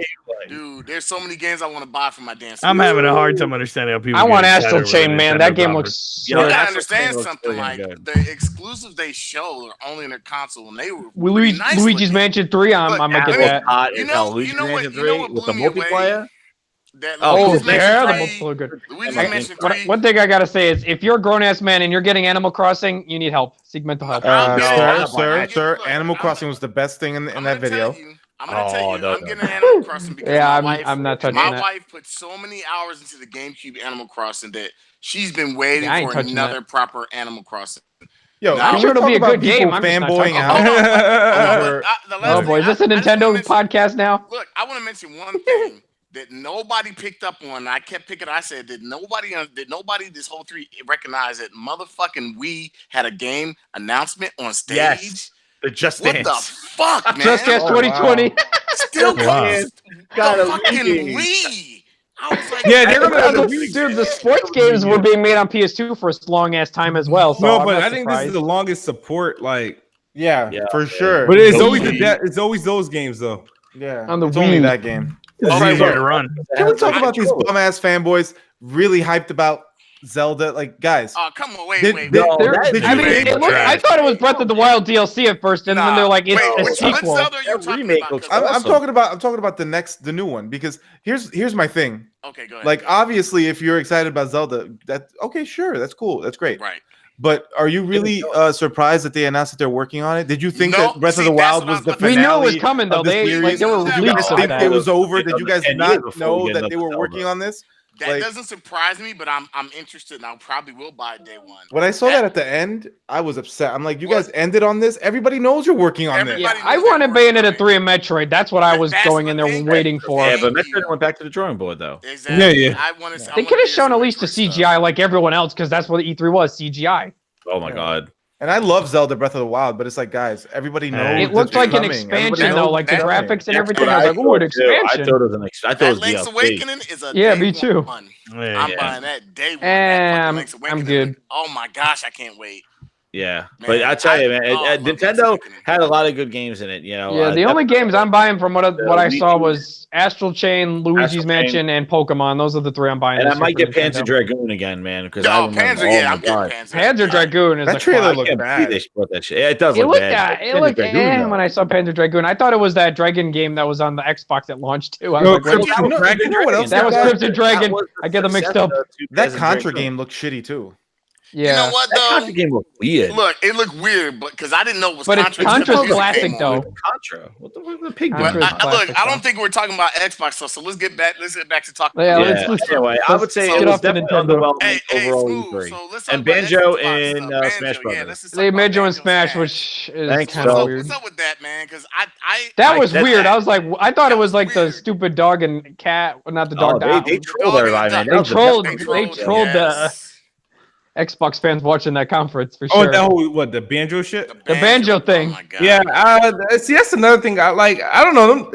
Dude, there's so many games I want to buy for my dance. I'm having a hard time understanding how people. I want Astral Chain, man. That game looks. You gotta understand something. Like the exclusives they show are only in their console, and they were Luigi's Mansion 3. I might get that. You know what? With the multiplayer. The multiplayer good. One thing I gotta say is, if you're a grown ass man and you're getting Animal Crossing, you need help. Seek mental help. Sir, Animal Crossing was the best thing in that video. I'm gonna tell you, I'm getting Animal Crossing because I'm not touching that. My wife put so many hours into the GameCube Animal Crossing that she's been waiting for another proper Animal Crossing. Yo, I'm sure it'll be a good game. I'm fanboying out. Oh boy, is this a Nintendo podcast now? Look, I want to mention one thing that nobody picked up on. I kept picking. I said, did nobody this whole three recognize that motherfucking Wii had a game announcement on stage? Yes. Just Dance. What the fuck, man? Just Dance 2020. Still got a fucking Wii. I was like, yeah, they're gonna dude. The sports games were being made on PS2 for a long ass time as well. So no, but I think this is the longest support. Like, yeah, for sure. But it's always those games though. Yeah, on the it's Wii. only that game. It's easier to run. Can we talk about these bum ass fanboys really hyped about Zelda, like guys. Oh, come on, wait. I thought it was Breath of the Wild DLC at first, and then they're like, it's a sequel. I'm talking about the new one, because here's my thing. Okay, go ahead. Like, obviously, if you're excited about Zelda, that's okay, sure, that's cool, that's great. Right. But are you really surprised that they announced that they're working on it? Did you think that Breath of the Wild was the finale? We knew it was coming, though. They were released think it was over. Did you guys not know that they were working on this? That doesn't surprise me, but I'm interested, and I probably will buy it day one. When I saw that at the end, I was upset. I'm like, you guys ended on this? Everybody knows you're working on this. Yeah, I wanted Bayonetta 3 and Metroid. That's what I was going in there waiting for. Yeah, but Metroid went back to the drawing board, though. Exactly. Yeah. They could have shown at least a CGI like everyone else, because that's what E3 was, CGI. Oh my god. And I love Zelda Breath of the Wild, but it's like, guys, everybody knows. It looked like an expansion, though, like the graphics and everything. I was like, "Ooh, an expansion." I thought it was an expansion. Link's Awakening is a me too. One. I'm buying that day one. I'm good. Oh my gosh, I can't wait. Yeah, man, but I tell you, man, Nintendo had a lot of good games in it. You know. Yeah, the only games I'm buying from what I saw was Astral Chain, Luigi's Mansion, and Pokemon. Those are the 3 I'm buying. And I might get Panzer Dragoon again, man. Because I'm getting Panzer. Panzer Dragoon is that trailer looked bad. They brought that shit. It does look bad. It looked when I saw Panzer Dragoon. I thought it was that Dragon game that was on the Xbox that launched too. I was like, that was Cryptid Dragon. I get them mixed up. That Contra game looked shitty too. Yeah. You know what though? That Contra game looked weird. Look, it looked weird, but because I didn't know it was Contra. But Contra's classic though. Contra. What the fuck is the pig? Look, I don't think we're talking about Xbox stuff. So let's get back to talking. Anyway, I would say it was definitely underwhelming overall E3. So and Banjo and Smash Brothers. Banjo and Smash, which is kind of weird. What's up with that, man? Because that was weird. I was like, I thought it was like the stupid dog and cat, not the dog. They trolled everybody, man. They trolled the Xbox fans watching that conference for sure. Oh, the Banjo shit? The Banjo thing. Oh my God. Yeah, see, that's another thing. I don't know.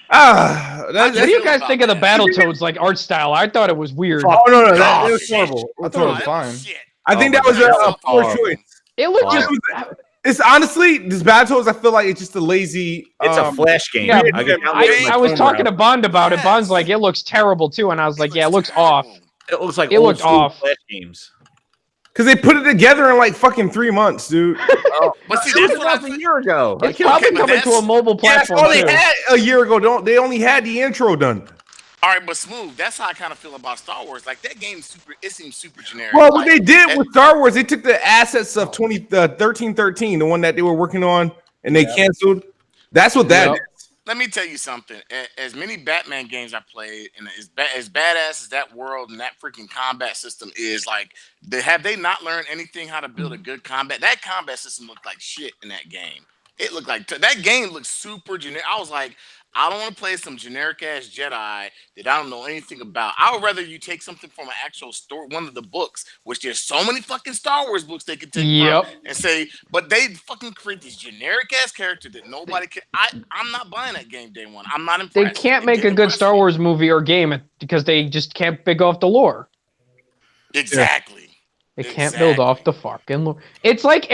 What do you guys think of the Battletoads like art style? I thought it was weird. Oh no, that was horrible. I thought it was fine. I think that was a poor choice. It looked just. It's honestly this Battletoads. I feel like it's just a lazy. It's a flash game. Yeah, I was talking to Bond about it. Bond's like, it looks terrible too, and I was like, yeah, it looks off. It looks like it looked off. Flash games. Because they put it together in like fucking 3 months, dude. But see, that's what a year ago. It's probably coming to a mobile platform. Yeah, that's all they had a year ago. They only had the intro done. All right, but Smooth, that's how I kind of feel about Star Wars. Like that game, it seems super generic. Well, what they did with Star Wars, they took the assets of 1313, the one that they were working on, and they canceled. That's what that is. Let me tell you something. As many Batman games I played, and as badass as that world and that freaking combat system is, like, have they not learned anything how to build a good combat? That combat system looked like shit in that game. It looked like that game looked super generic. I was like, I don't want to play some generic ass Jedi that I don't know anything about. I would rather you take something from an actual story, one of the books, which there's so many fucking Star Wars books they could take from and say, but they fucking create this generic ass character that nobody can. I'm not buying that game day one. I'm not impressed. They can't make a good Star Wars movie or game because they just can't big off the lore. Exactly. They can't build off the fucking lore. It's like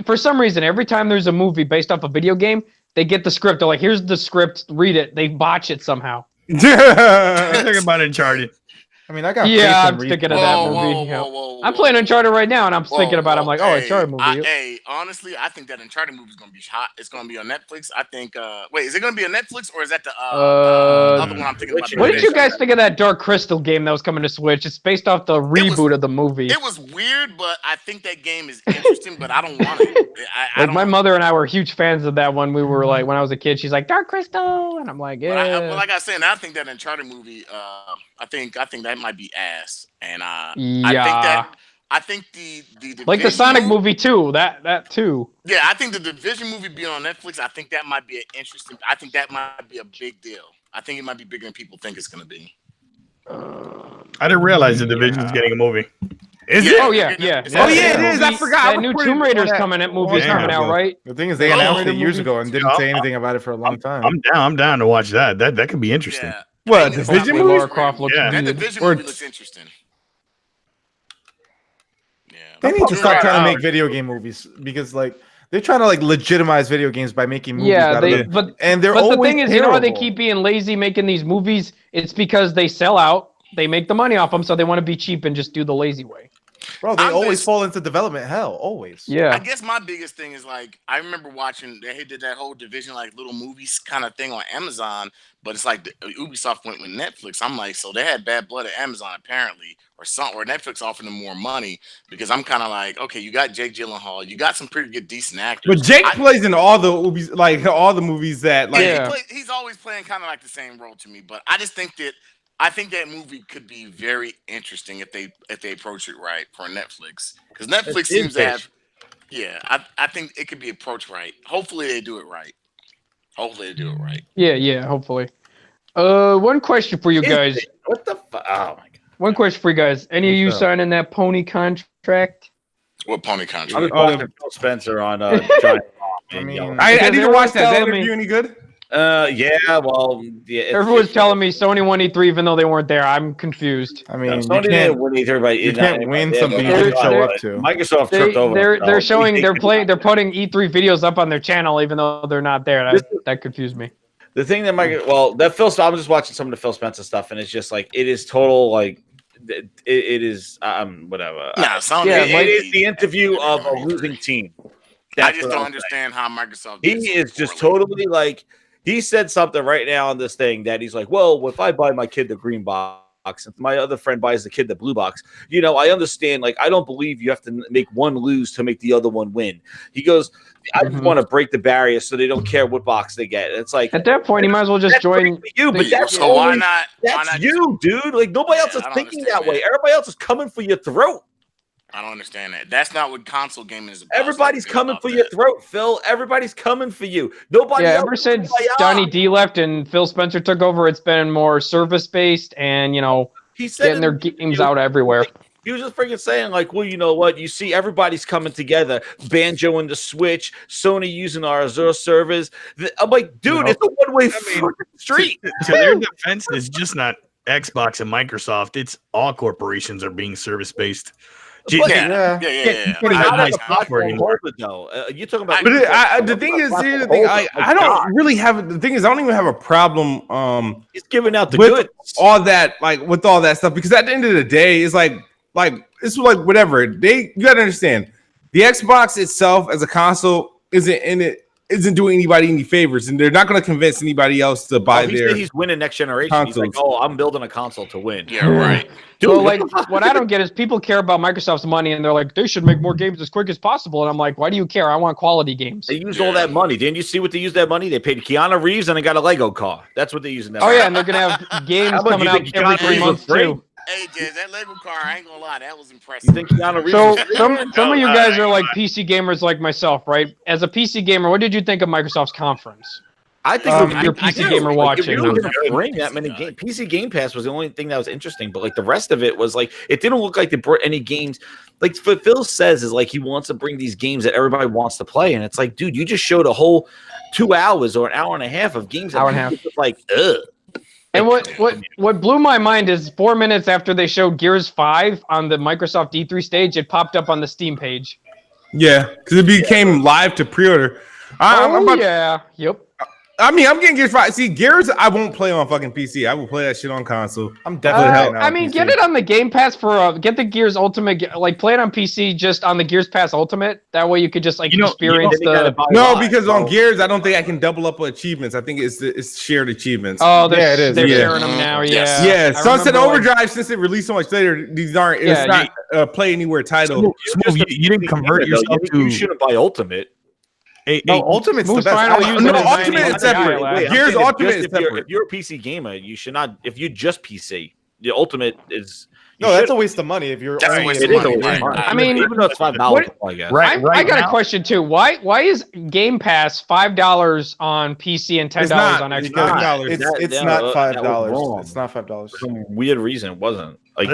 for some reason, every time there's a movie based off a video game, they get the script. They're like, here's the script. Read it. They botch it somehow. Think about Uncharted. I mean, I got. Yeah, I'm thinking of that movie. I'm playing Uncharted right now, and I'm thinking about it. I'm like, oh, Uncharted movie. Honestly, I think that Uncharted movie is going to be hot. It's going to be on Netflix. I think. Wait, is it going to be on Netflix or is that the other one I'm thinking about? What did you guys think of that Dark Crystal game that was coming to Switch? It's based off the reboot of the movie. It was weird, but I think that game is interesting. But I don't want it. My mother and I were huge fans of that one. We were like, when I was a kid, she's like Dark Crystal, and I'm like, yeah. But like I said, I think that Uncharted movie. I think that might be ass, and I think the like the Sonic movie too. That too. Yeah, I think the Division movie being on Netflix. I think that might be an interesting. I think that might be a big deal. I think it might be bigger than people think it's going to be. I didn't realize the Division's getting a movie. Is it? Oh yeah. Oh yeah, it is. I forgot. That new Tomb Raider's coming out. Movie's coming out, right? The thing is, they announced it years ago and didn't say anything about it for a long time. I'm down to watch that. That could be interesting. Yeah. What, Division movie? Lara Croft looks that Division movie looks interesting. Yeah. They need to stop trying to make video game movies because, like, they're trying to like legitimize video games by making movies. Yeah, but the thing is, you know how they keep being lazy making these movies? It's because they sell out they make the money off them, so they want to be cheap and just do the lazy way. Bro, they always fall into development hell. Always. Yeah. I guess my biggest thing is like I remember watching they did that whole division like little movies kind of thing on Amazon, but it's like Ubisoft went with Netflix. I'm like, so they had bad blood at Amazon apparently, or Netflix offered them more money because I'm kind of like, okay, you got Jake Gyllenhaal, you got some pretty good decent actors. But Jake plays in all the movies, like all the movies that like. Yeah, he's always playing kind of like the same role to me. But I just think that movie could be very interesting if they approach it right for Netflix, because Netflix seems to have. Yeah, I think it could be approached right. Hopefully they do it right. Yeah. Hopefully. One question for you guys. What the fuck? Oh my god. One question for you guys. Any of you signing that pony contract? What pony contract? I was watching Phil Spencer on Giant. I didn't watch that. Is that interview any good? Yeah, well, yeah. Everyone's telling me Sony won E3 even though they weren't there. I'm confused. I mean, Sony didn't win E3, you can't win something you didn't show up to. Microsoft tripped over. They're showing, they're putting E3 videos up on their channel even though they're not there. That confused me. The thing that I'm just watching some of the Phil Spencer stuff, and it's just like it is total like it is whatever. Nah, it is the interview of a losing team. I just don't understand how Microsoft. He is just totally like. He said something right now on this thing that he's like, well, if I buy my kid the green box and my other friend buys the kid the blue box, I understand. Like, I don't believe you have to make one lose to make the other one win. He goes, I just want to break the barrier so they don't care what box they get. It's like at that point, you might as well just join you. But that's so why not? That's you, dude. Like nobody else is thinking that way. Everybody else is coming for your throat. I don't understand that. That's not what console gaming is about. Everybody's coming for your throat, Phil. Everybody's coming for you. Nobody. Yeah, ever since Donnie D left and Phil Spencer took over, it's been more service based and he's getting their games out everywhere. He was just freaking saying like, well, you know what? You see, everybody's coming together. Banjo and the Switch, Sony using our Azure servers. I'm like, dude, it's a one-way street. To their defense, it's just not Xbox and Microsoft. It's all corporations are being service based. Yeah. You're talking about, but the thing is, here's the thing. I don't really have. The thing is, I don't even have a problem. It's giving out the with good, all that, like with all that stuff, because at the end of the day, it's like it's like whatever. You gotta understand, the Xbox itself as a console isn't doing anybody any favors, and they're not going to convince anybody else to buy their. He's winning next generation. Consoles. He's like, oh, I'm building a console to win. Yeah, right. Dude, so like, what I don't get is people care about Microsoft's money, and they're like, they should make more games as quick as possible. And I'm like, why do you care? I want quality games. They used all that money. Didn't you see what they used that money? They paid Keanu Reeves, and they got a Lego car. That's what they used. Oh yeah, and they're gonna have games coming out every 3 months too. Hey, Jez, that Lego car, I ain't gonna lie, that was impressive. So some of you guys are like PC gamers like myself, right? As a PC gamer, what did you think of Microsoft's conference? I think you're a PC gamer watching. It didn't bring that many games. PC Gamepass was the only thing that was interesting, but like the rest of it was like it didn't look like they brought any games. Like what Phil says is like he wants to bring these games that everybody wants to play, and it's like, dude, you just showed a whole 2 hours or an hour and a half of games. Hour and a half. Like, ugh. And what blew my mind is 4 minutes after they showed Gears 5 on the Microsoft E3 stage, it popped up on the Steam page. Yeah, because it became live to pre-order. Yep. I mean, I'm getting Gears 5. See, Gears, I won't play on fucking PC. I will play that shit on console. I'm definitely. I mean, get it on the Game Pass get the Gears Ultimate. Like, play it on PC just on the Gears Pass Ultimate. That way, you could just experience the. No, because on Gears, I don't think I can double up achievements. I think it's shared achievements. Oh, it is. They're sharing them now. Yeah. Yeah. Sunset Overdrive, since it released so much later, these aren't. It's not Play Anywhere title. You didn't convert yourself to. You shouldn't buy Ultimate. Ultimate's the best. Ultimate is separate. Gears Ultimate is separate. If you're a PC gamer, you should not. If you just PC, the Ultimate is. No, that's a waste of money. If you're, I mean, even though it's $5, I guess. I got a question too. Why is Game Pass $5 on PC and $10 on Xbox? It's not $5. It's not $5. For some weird reason, it wasn't. Like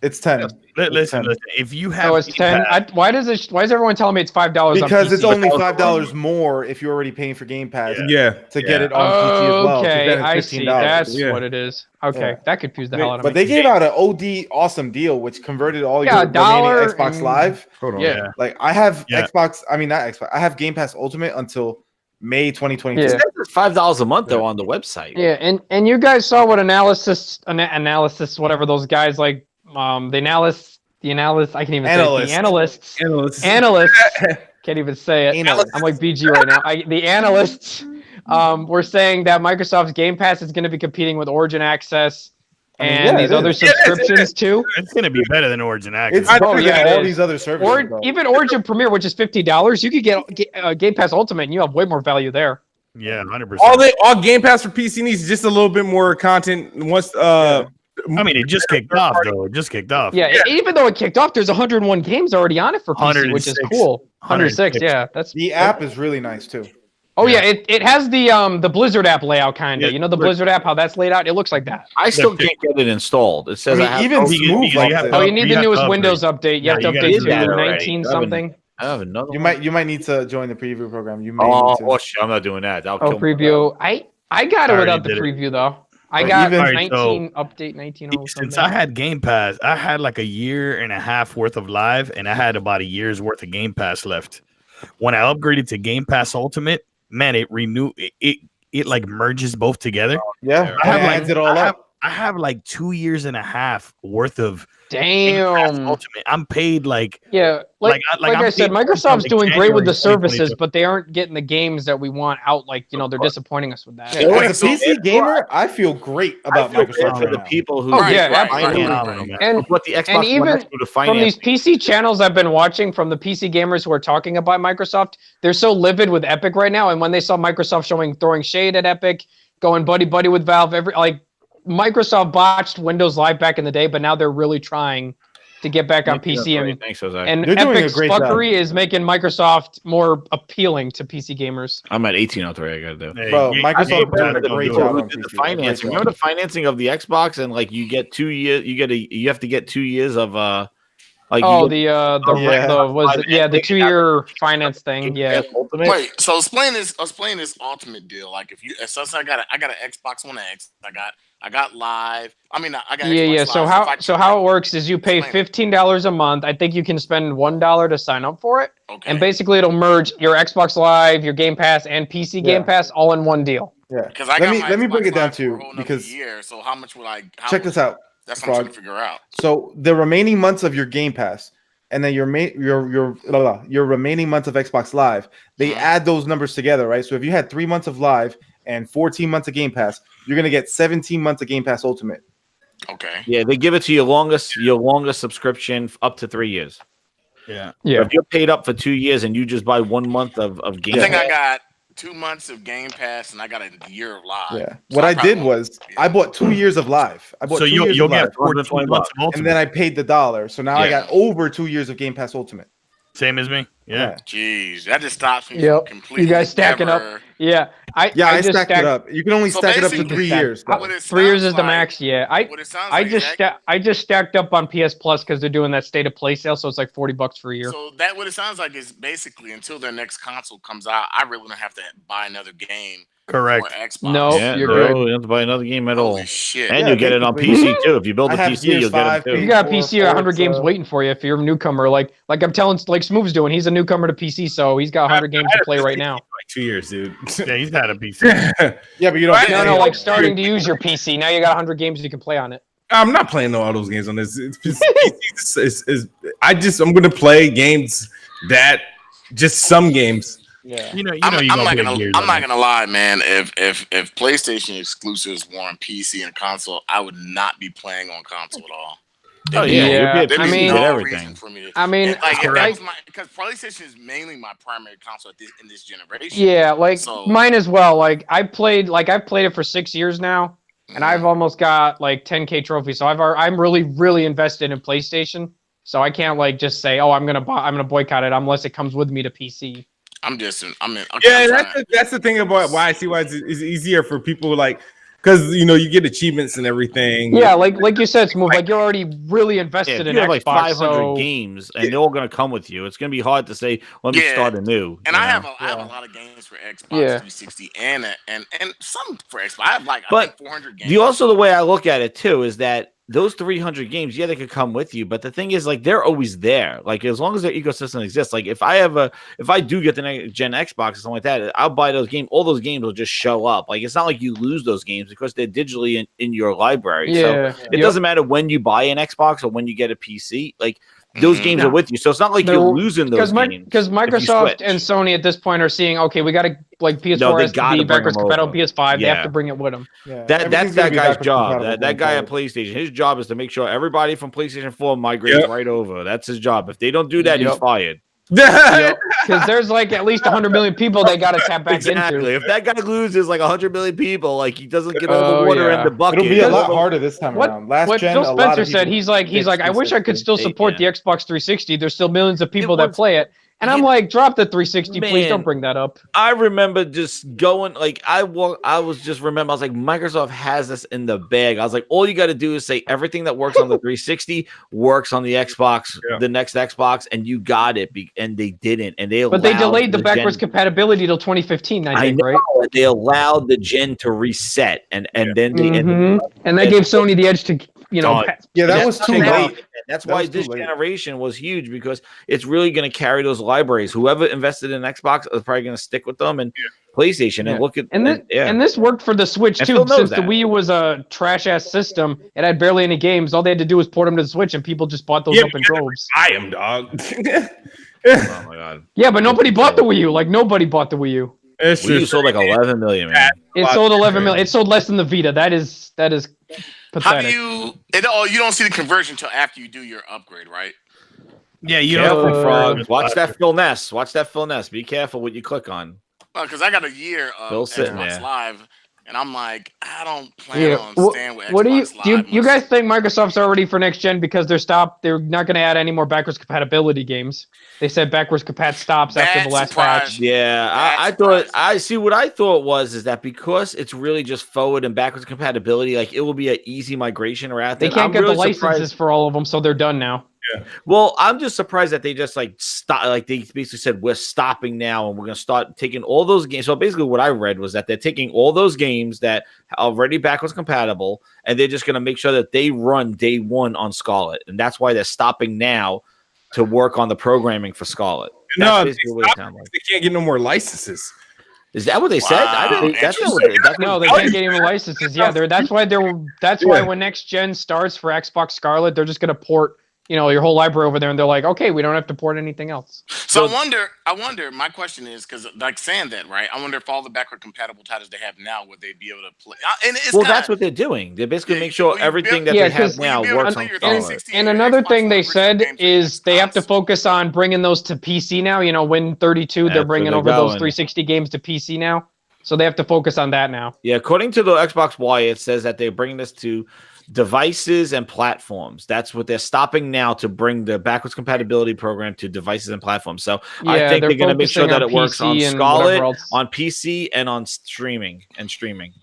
it's 10. Listen. If you have, it's 10. Why is everyone telling me it's $5? Because it's only $5 more if you're already paying for Game Pass. To get it on PC as well. Okay, I see. That's what it is. Okay, that confused the hell out of me. But they gave out an OD awesome deal, which converted all your remaining Xbox Live. Hold on. Yeah, like I have Xbox. I mean, not Xbox. I have Game Pass Ultimate until May 2022. Yeah. It's $5 a month though on the website. Yeah, and you guys saw what analysis, whatever those guys like, the analysts, I can't even say it, the analysts, can't even say it. I'm like BG right now. The analysts were saying that Microsoft's Game Pass is going to be competing with Origin Access and these other subscriptions too. It's going to be better than Origin Access. It's all these other services. Or even Origin Premier, which is $50, you could get Game Pass Ultimate, and you have way more value there. Yeah, 100%. All Game Pass for PC needs just a little bit more content. Once I mean, it just kicked off though. It just kicked off. Yeah, even though it kicked off, there's 101 games already on it for PC, which is cool. 106. Yeah, the app is really nice too. Oh yeah, it has the Blizzard app layout kind of. You know the Blizzard app, how that's laid out. It looks like that. I still can't get it installed. It says even smooth. You need the newest Windows update. You have to update to 19 something. I have another. You might need to join the preview program. You may need to. I'm not doing that. Preview. I got it without the preview though. I got 19 update 19. Since I had Game Pass, I had like a year and a half worth of live, and I had about a year's worth of Game Pass left. When I upgraded to Game Pass Ultimate, man, it like merges both together. Yeah, I have it all up. I have like 2 years and a half worth of Ultimate. I'm paid like like I said, Microsoft's doing great with the services, but they aren't getting the games that we want out. Like they're disappointing us with that. As a PC gamer, I feel great about Microsoft. For the people who and what the Xbox and even from these financing. PC channels I've been watching from the PC gamers who are talking about Microsoft, they're so livid with Epic right now. And when they saw Microsoft throwing shade at Epic, going buddy with Valve, Microsoft botched Windows Live back in the day, but now they're really trying to get back on PC. And Epic's fuckery is making Microsoft more appealing to PC gamers. I'm at 1803. I gotta do. Bro, Microsoft did a great job on the financing. Remember the financing of the Xbox, and like you get 2 years. You have to get 2 years of the 2-year finance thing. Yeah. Wait, so explain this ultimate deal. Like if you, so I got an Xbox One X. I got live. I got Xbox So how it works is you pay $15 a month. I think you can spend $1 to sign up for it. Okay. And basically it'll merge your Xbox Live, your Game Pass, and PC Game Pass all in one deal. Yeah. Let me break it down too, because so how much will check this out. That's what I'm trying to figure out. So the remaining months of your Game Pass and then your remaining months of Xbox Live, they add those numbers together, right? So if you had 3 months of Live and 14 months of Game Pass, you're gonna get 17 months of Game Pass Ultimate. Okay. Yeah, they give it to your longest subscription up to 3 years. Yeah. So if you're paid up for 2 years and you just buy 1 month of Game Pass. I think I got 2 months of Game Pass and I got a year of Live. Yeah. So what I did was I bought 2 years of Live. I bought you'll get 14 months of Ultimate. And then I paid the $1. So now I got over 2 years of Game Pass Ultimate. Same as me. Yeah. Jeez, that just stops me from completely. You guys stacking up. Yeah. I just stacked it up. You can only stack it up to 3 years. 3 years is the max. Yeah. I just stacked up on PS Plus because they're doing that state of play sale, so it's like $40 for a year. So that what it sounds like is basically until their next console comes out, I really don't have to buy another game. Correct. No, you're good. You don't have to buy another game at all. Shit. And you get it on PC too. If you build a PC, you'll get it too. You got a PC, 100 games waiting for you if you're a newcomer. Like I'm telling, like Smooth's doing. He's a newcomer to PC, so he's got 100 games to play right now. Like 2 years, dude. Yeah, he's had a PC. Yeah, but you don't. No, like starting to use your PC. Now you got 100 games you can play on it. I'm not playing all those games on this. I'm gonna play games that just some games. Yeah, I'm not gonna lie, man. If PlayStation exclusives were on PC and console, I would not be playing on console at all. Everything. Because PlayStation is mainly my primary console in this generation. Yeah, mine as well. Like I've played it for 6 years now, and I've almost got like 10K trophies. So I'm really invested in PlayStation. So I can't just say, I'm gonna boycott it unless it comes with me to PC. That's the thing about why I see why it's easier for people because you get achievements and everything. Yeah, like you said, Smooth. Like you're already really invested in Xbox. Like 500 games, and they're all going to come with you. It's going to be hard to say, let me start anew. And I have a lot of games for Xbox 360 and some for Xbox. I have I think 400 games. The way I look at it too is that those 300 games, yeah, they could come with you, but the thing is, like, they're always there. Like, as long as their ecosystem exists, like, if I do get the next gen Xbox or something like that, I'll buy those games. All those games will just show up. Like, it's not like you lose those games because they're digitally in your library. Yeah. So it doesn't matter when you buy an Xbox or when you get a PC. Like, those games are with you, so it's not like you're losing those games. Because Microsoft and Sony at this point are seeing, okay, we got to, like, PS4 has to be backwards compatible, PS5, they have to bring it with them. Yeah. That's that guy's job. That guy at PlayStation, his job is to make sure everybody from PlayStation 4 migrates right over. That's his job. If they don't do that, he's fired. Because there's like at least 100 million people they got to tap back into. If that guy loses like 100 million people, like he doesn't get all the water in the bucket. It'll be a lot harder this time around. What Phil Spencer said, he's like, I wish I could still support the Xbox 360. There's still millions of people that play it. And I'm like, drop the 360, please don't bring that up. I remember just going, like, I was like, Microsoft has this in the bag. I was like, all you got to do is say everything that works on the 360 works on the Xbox, the next Xbox, and you got it. And they didn't. And they delayed the backwards compatibility till 2015, I think, right? They allowed the gen to reset, and then they and that gave Sony the edge to, that was too late. That's why this generation was huge, because it's really going to carry those libraries. Whoever invested in Xbox is probably going to stick with them, and PlayStation and look at and this worked for the Switch too. Since the Wii was a trash ass system, it had barely any games. All they had to do was port them to the Switch, and people just bought those up in droves. I am dog. Oh my god! Yeah, but nobody bought the Wii U. Like nobody bought the Wii U. Wii U sold like 11 million, man. It sold 11 million. It sold less than the Vita. That is pathetic. How do you? You don't see the conversion until after you do your upgrade, right? Yeah, you careful, Frog. Watch that Phil Ness. Watch that Phil Ness. Be careful what you click on. Because I got a year of Xbox Live, and I'm like, I don't plan on staying with Xbox Live. Do you guys think Microsoft's already for next gen because they're not going to add any more backwards compatibility games? They said backwards compat stops after the last patch. Yeah, I thought what I thought was that because it's really just forward and backwards compatibility, like it will be an easy migration route. They can't get the licenses for all of them, so they're done now. Yeah. Well, I'm just surprised that they just stop. Like they basically said, we're stopping now, and we're gonna start taking all those games. So basically, what I read was that they're taking all those games that are already backwards compatible, and they're just gonna make sure that they run day one on Scarlett, and that's why they're stopping now to work on the programming for Scarlett. No, they can't get no more licenses. Is that what they said? No, they can't get any licenses. Yeah, that's why when next gen starts for Xbox Scarlett, they're just gonna port your whole library over there, and they're like, okay, we don't have to port anything else. So I wonder, my question is, because like saying that, right? I wonder if all the backward compatible titles they have now, would they be able to play? And that's what they're doing. They basically make sure everything that they have now works on Scarlett. And another thing they said is they have to focus on bringing those to PC now. Win 32, they're bringing over those 360 games to PC now. So they have to focus on that now. Yeah, according to the Xbox Wire, it says that they're bringing this to devices and platforms. That's what they're stopping now, to bring the backwards compatibility program to devices and platforms. So I think they're going to make sure that it works on Scarlett, on PC, and on streaming.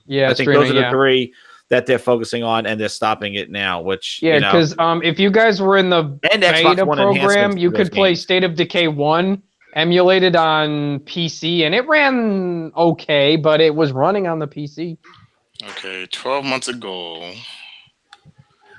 Yeah, I think those are the three that they're focusing on, and they're stopping it now. Which because if you guys were in the beta program, you could play State of Decay 1 emulated on PC, and it ran okay, but it was running on the PC. Okay, 12 months ago.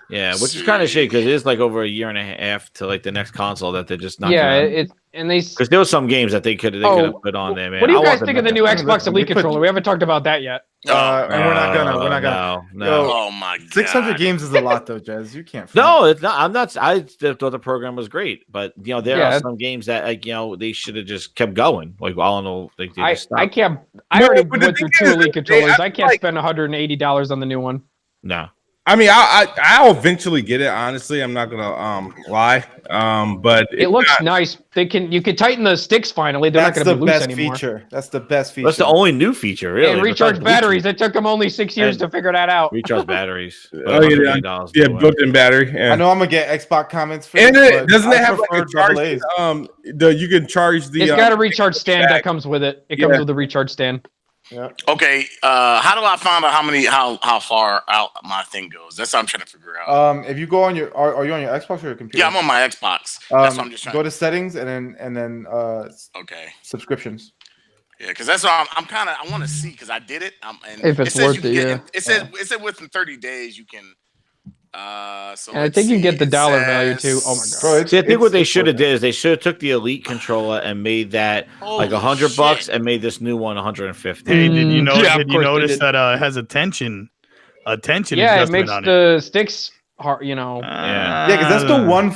Yeah, which is kind of shitty because it is like over a year and a half to like the next console that they're just not. Yeah, because there were some games that they could have put on there, man. What do you guys think of the new Xbox Elite controller? We haven't talked about that yet. And we're not gonna. No. Oh my god. 600 games is a lot though, Jez. You can't. No, it's not. I'm not. I thought the program was great, but there are some games that they should have just kept going. Like I don't know. I can't. I already went through 2 Elite controllers. I can't spend $180 on the new one. No. I mean, I'll eventually get it. Honestly, I'm not gonna lie. But it looks nice. You can tighten the sticks finally. They're not gonna be loose anymore. That's the best feature. That's the only new feature, really. And recharge batteries. It took them only 6 years to figure that out. Recharge batteries. Built-in battery. Yeah. I know I'm gonna get Xbox comments for and it doesn't it have like a charge? You can charge the. It's got a recharge stand that comes with it. It comes with a recharge stand. Yeah. Okay. How do I find out how far out my thing goes? That's what I'm trying to figure out. If you go on your, are you on your Xbox or your computer? Yeah, I'm on my Xbox. That's what I'm just trying. Go to settings and then okay. Subscriptions. Yeah, because that's what I'm kind of. I want to see because I did it. If it's worth it, yeah. It said within 30 days you can And I think you get the dollar value too. Oh my god! Bro, see, I think what they should have did is they should have took the Elite controller and made that like $100 and made this new one 150. Hey, did you notice that it has a tension Yeah, it makes the sticks hard. Because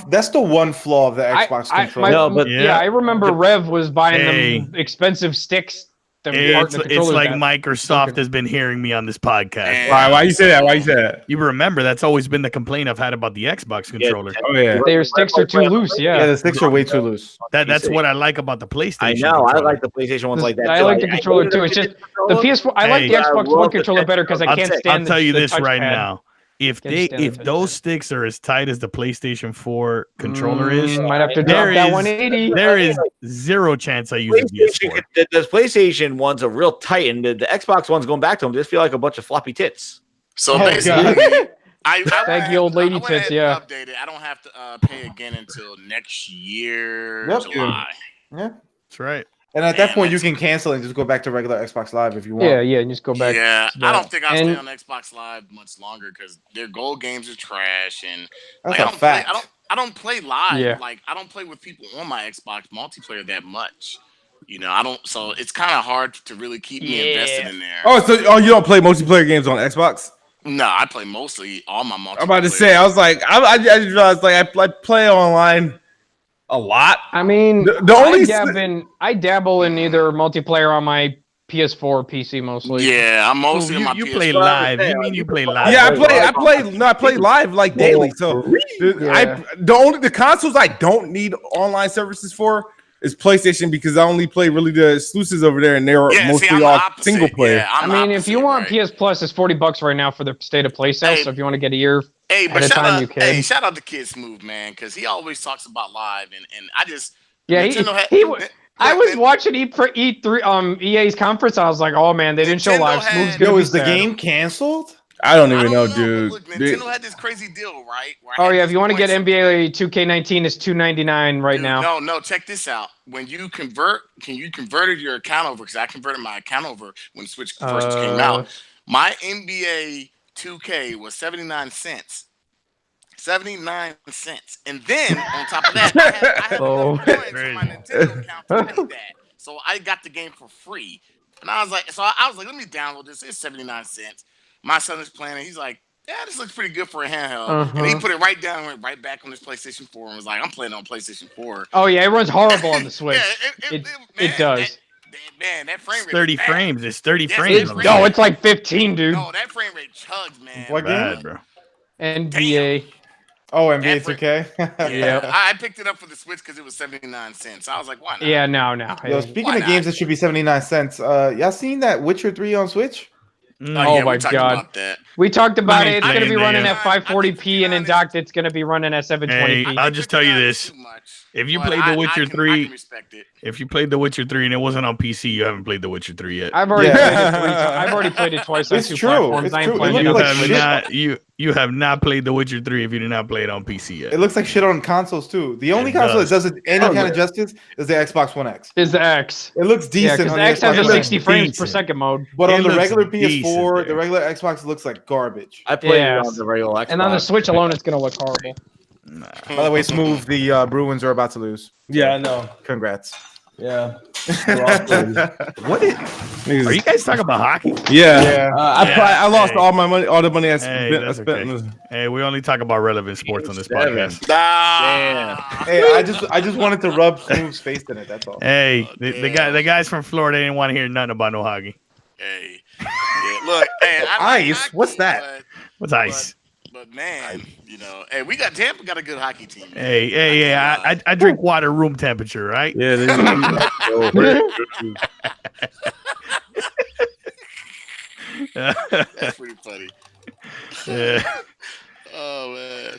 that's the one flaw of the Xbox controller. I remember Rev was buying them expensive sticks. It's like Microsoft has been hearing me on this podcast. Why you say that? You remember that's always been the complaint I've had about the Xbox controller. Their sticks are too loose. Yeah, the sticks are way too loose. That's what I like about the PlayStation. I know. I like the PlayStation ones like that. I like the controller too. It's just the PS4. I like the Xbox One controller better because I can't stand. I'll tell you this right now. If those sticks are as tight as the PlayStation 4 controller is, might have to drop that 180. There is zero chance I use a PS4. The PlayStation ones are real tight, and the Xbox ones going back to them just feel like a bunch of floppy tits. So basically, thank you, old lady tits. Yeah, updated. I don't have to pay again until next year, July. Yeah, that's right. And at that point, you can cancel and just go back to regular Xbox Live if you want. Yeah, and just go back. Yeah, I don't think I'll stay on Xbox Live much longer because their gold games are trash, and I don't play live. Yeah. Like I don't play with people on my Xbox multiplayer that much. I don't. So it's kind of hard to really keep me invested in there. So you don't play multiplayer games on Xbox? No, I play mostly all my multiplayer. I'm about to say, I was like, I just realized like I play online a lot. I mean, I dabble in either multiplayer on my PS4 or PC mostly. Yeah, I'm mostly on my PS4. You play live. You mean you play live? Yeah, I play live like daily. So the consoles I don't need online services for is PlayStation because I only play really the exclusives over there, and they're mostly all single player. Yeah, I mean, if you want PS Plus, it's $40 right now for the state of play sale. So if you want to get a year at a time, you can. Hey, shout out to Kid Smooth, man, because he always talks about live, and I just I was watching E3 EA's conference. I was like, oh man, they didn't show live. Smooth's gonna is the game canceled? I don't even know, dude. Look, Nintendo had this crazy deal, right? If you want to get NBA 2K19, it's $299 right now. No, check this out. When you converted your account over, because I converted my account over when Switch first came out. My NBA 2K was 79 cents. 79 cents. And then on top of that, I had enough coins in my Nintendo account to pay that. So I got the game for free. And I was like, let me download this. It's 79 cents. My son is playing it. He's like, yeah, this looks pretty good for a handheld. And he put it right down and went right back on his PlayStation 4 and was like, I'm playing on PlayStation 4. Oh, yeah, it runs horrible on the Switch. It does. That frame rate 30 frames. It's 30 frames. No, it's like 15, dude. No, that frame rate chugs, man. What game? Bro. NBA. Oh, NBA 2K? Yeah. I picked it up for the Switch because it was 79 cents. I was like, why not? Yeah, no. Yo, speaking of games that should be 79 cents, y'all seen that Witcher 3 on Switch? Oh my god. We talked about it. It's going to be running at 540p, and in docked it's going to be running at 720p. Hey, I'll just tell you this. If you played The Witcher 3, if you played The Witcher 3 and it wasn't on PC, you haven't played The Witcher 3 yet. I've already played it twice. It's true. You have not played The Witcher 3 if you did not play it on PC yet. It looks like shit on consoles too. The only console that does it any kind of justice is the Xbox One X. Is the X. It looks decent. The X has a 60 frames per second mode. But on the regular PS4, the regular Xbox looks like garbage. I played it on the regular Xbox. And on the Switch alone, it's going to look horrible. By the way, Smooth, the Bruins are about to lose. Yeah, I know. Congrats. Yeah. What are you guys talking about hockey? Yeah. I lost all my money, all the money I spent. Okay. Hey, we only talk about relevant sports on this podcast. Hey, I just wanted to rub Smooth's face in it. That's all. Hey, the guys from Florida didn't want to hear nothing about no hockey. Hey, look, hey, ice. Hockey, what's that? What's ice? But man, hey, Tampa got a good hockey team. Man. Hey, I drink water room temperature, right? Yeah. That's pretty funny. Yeah. Oh man.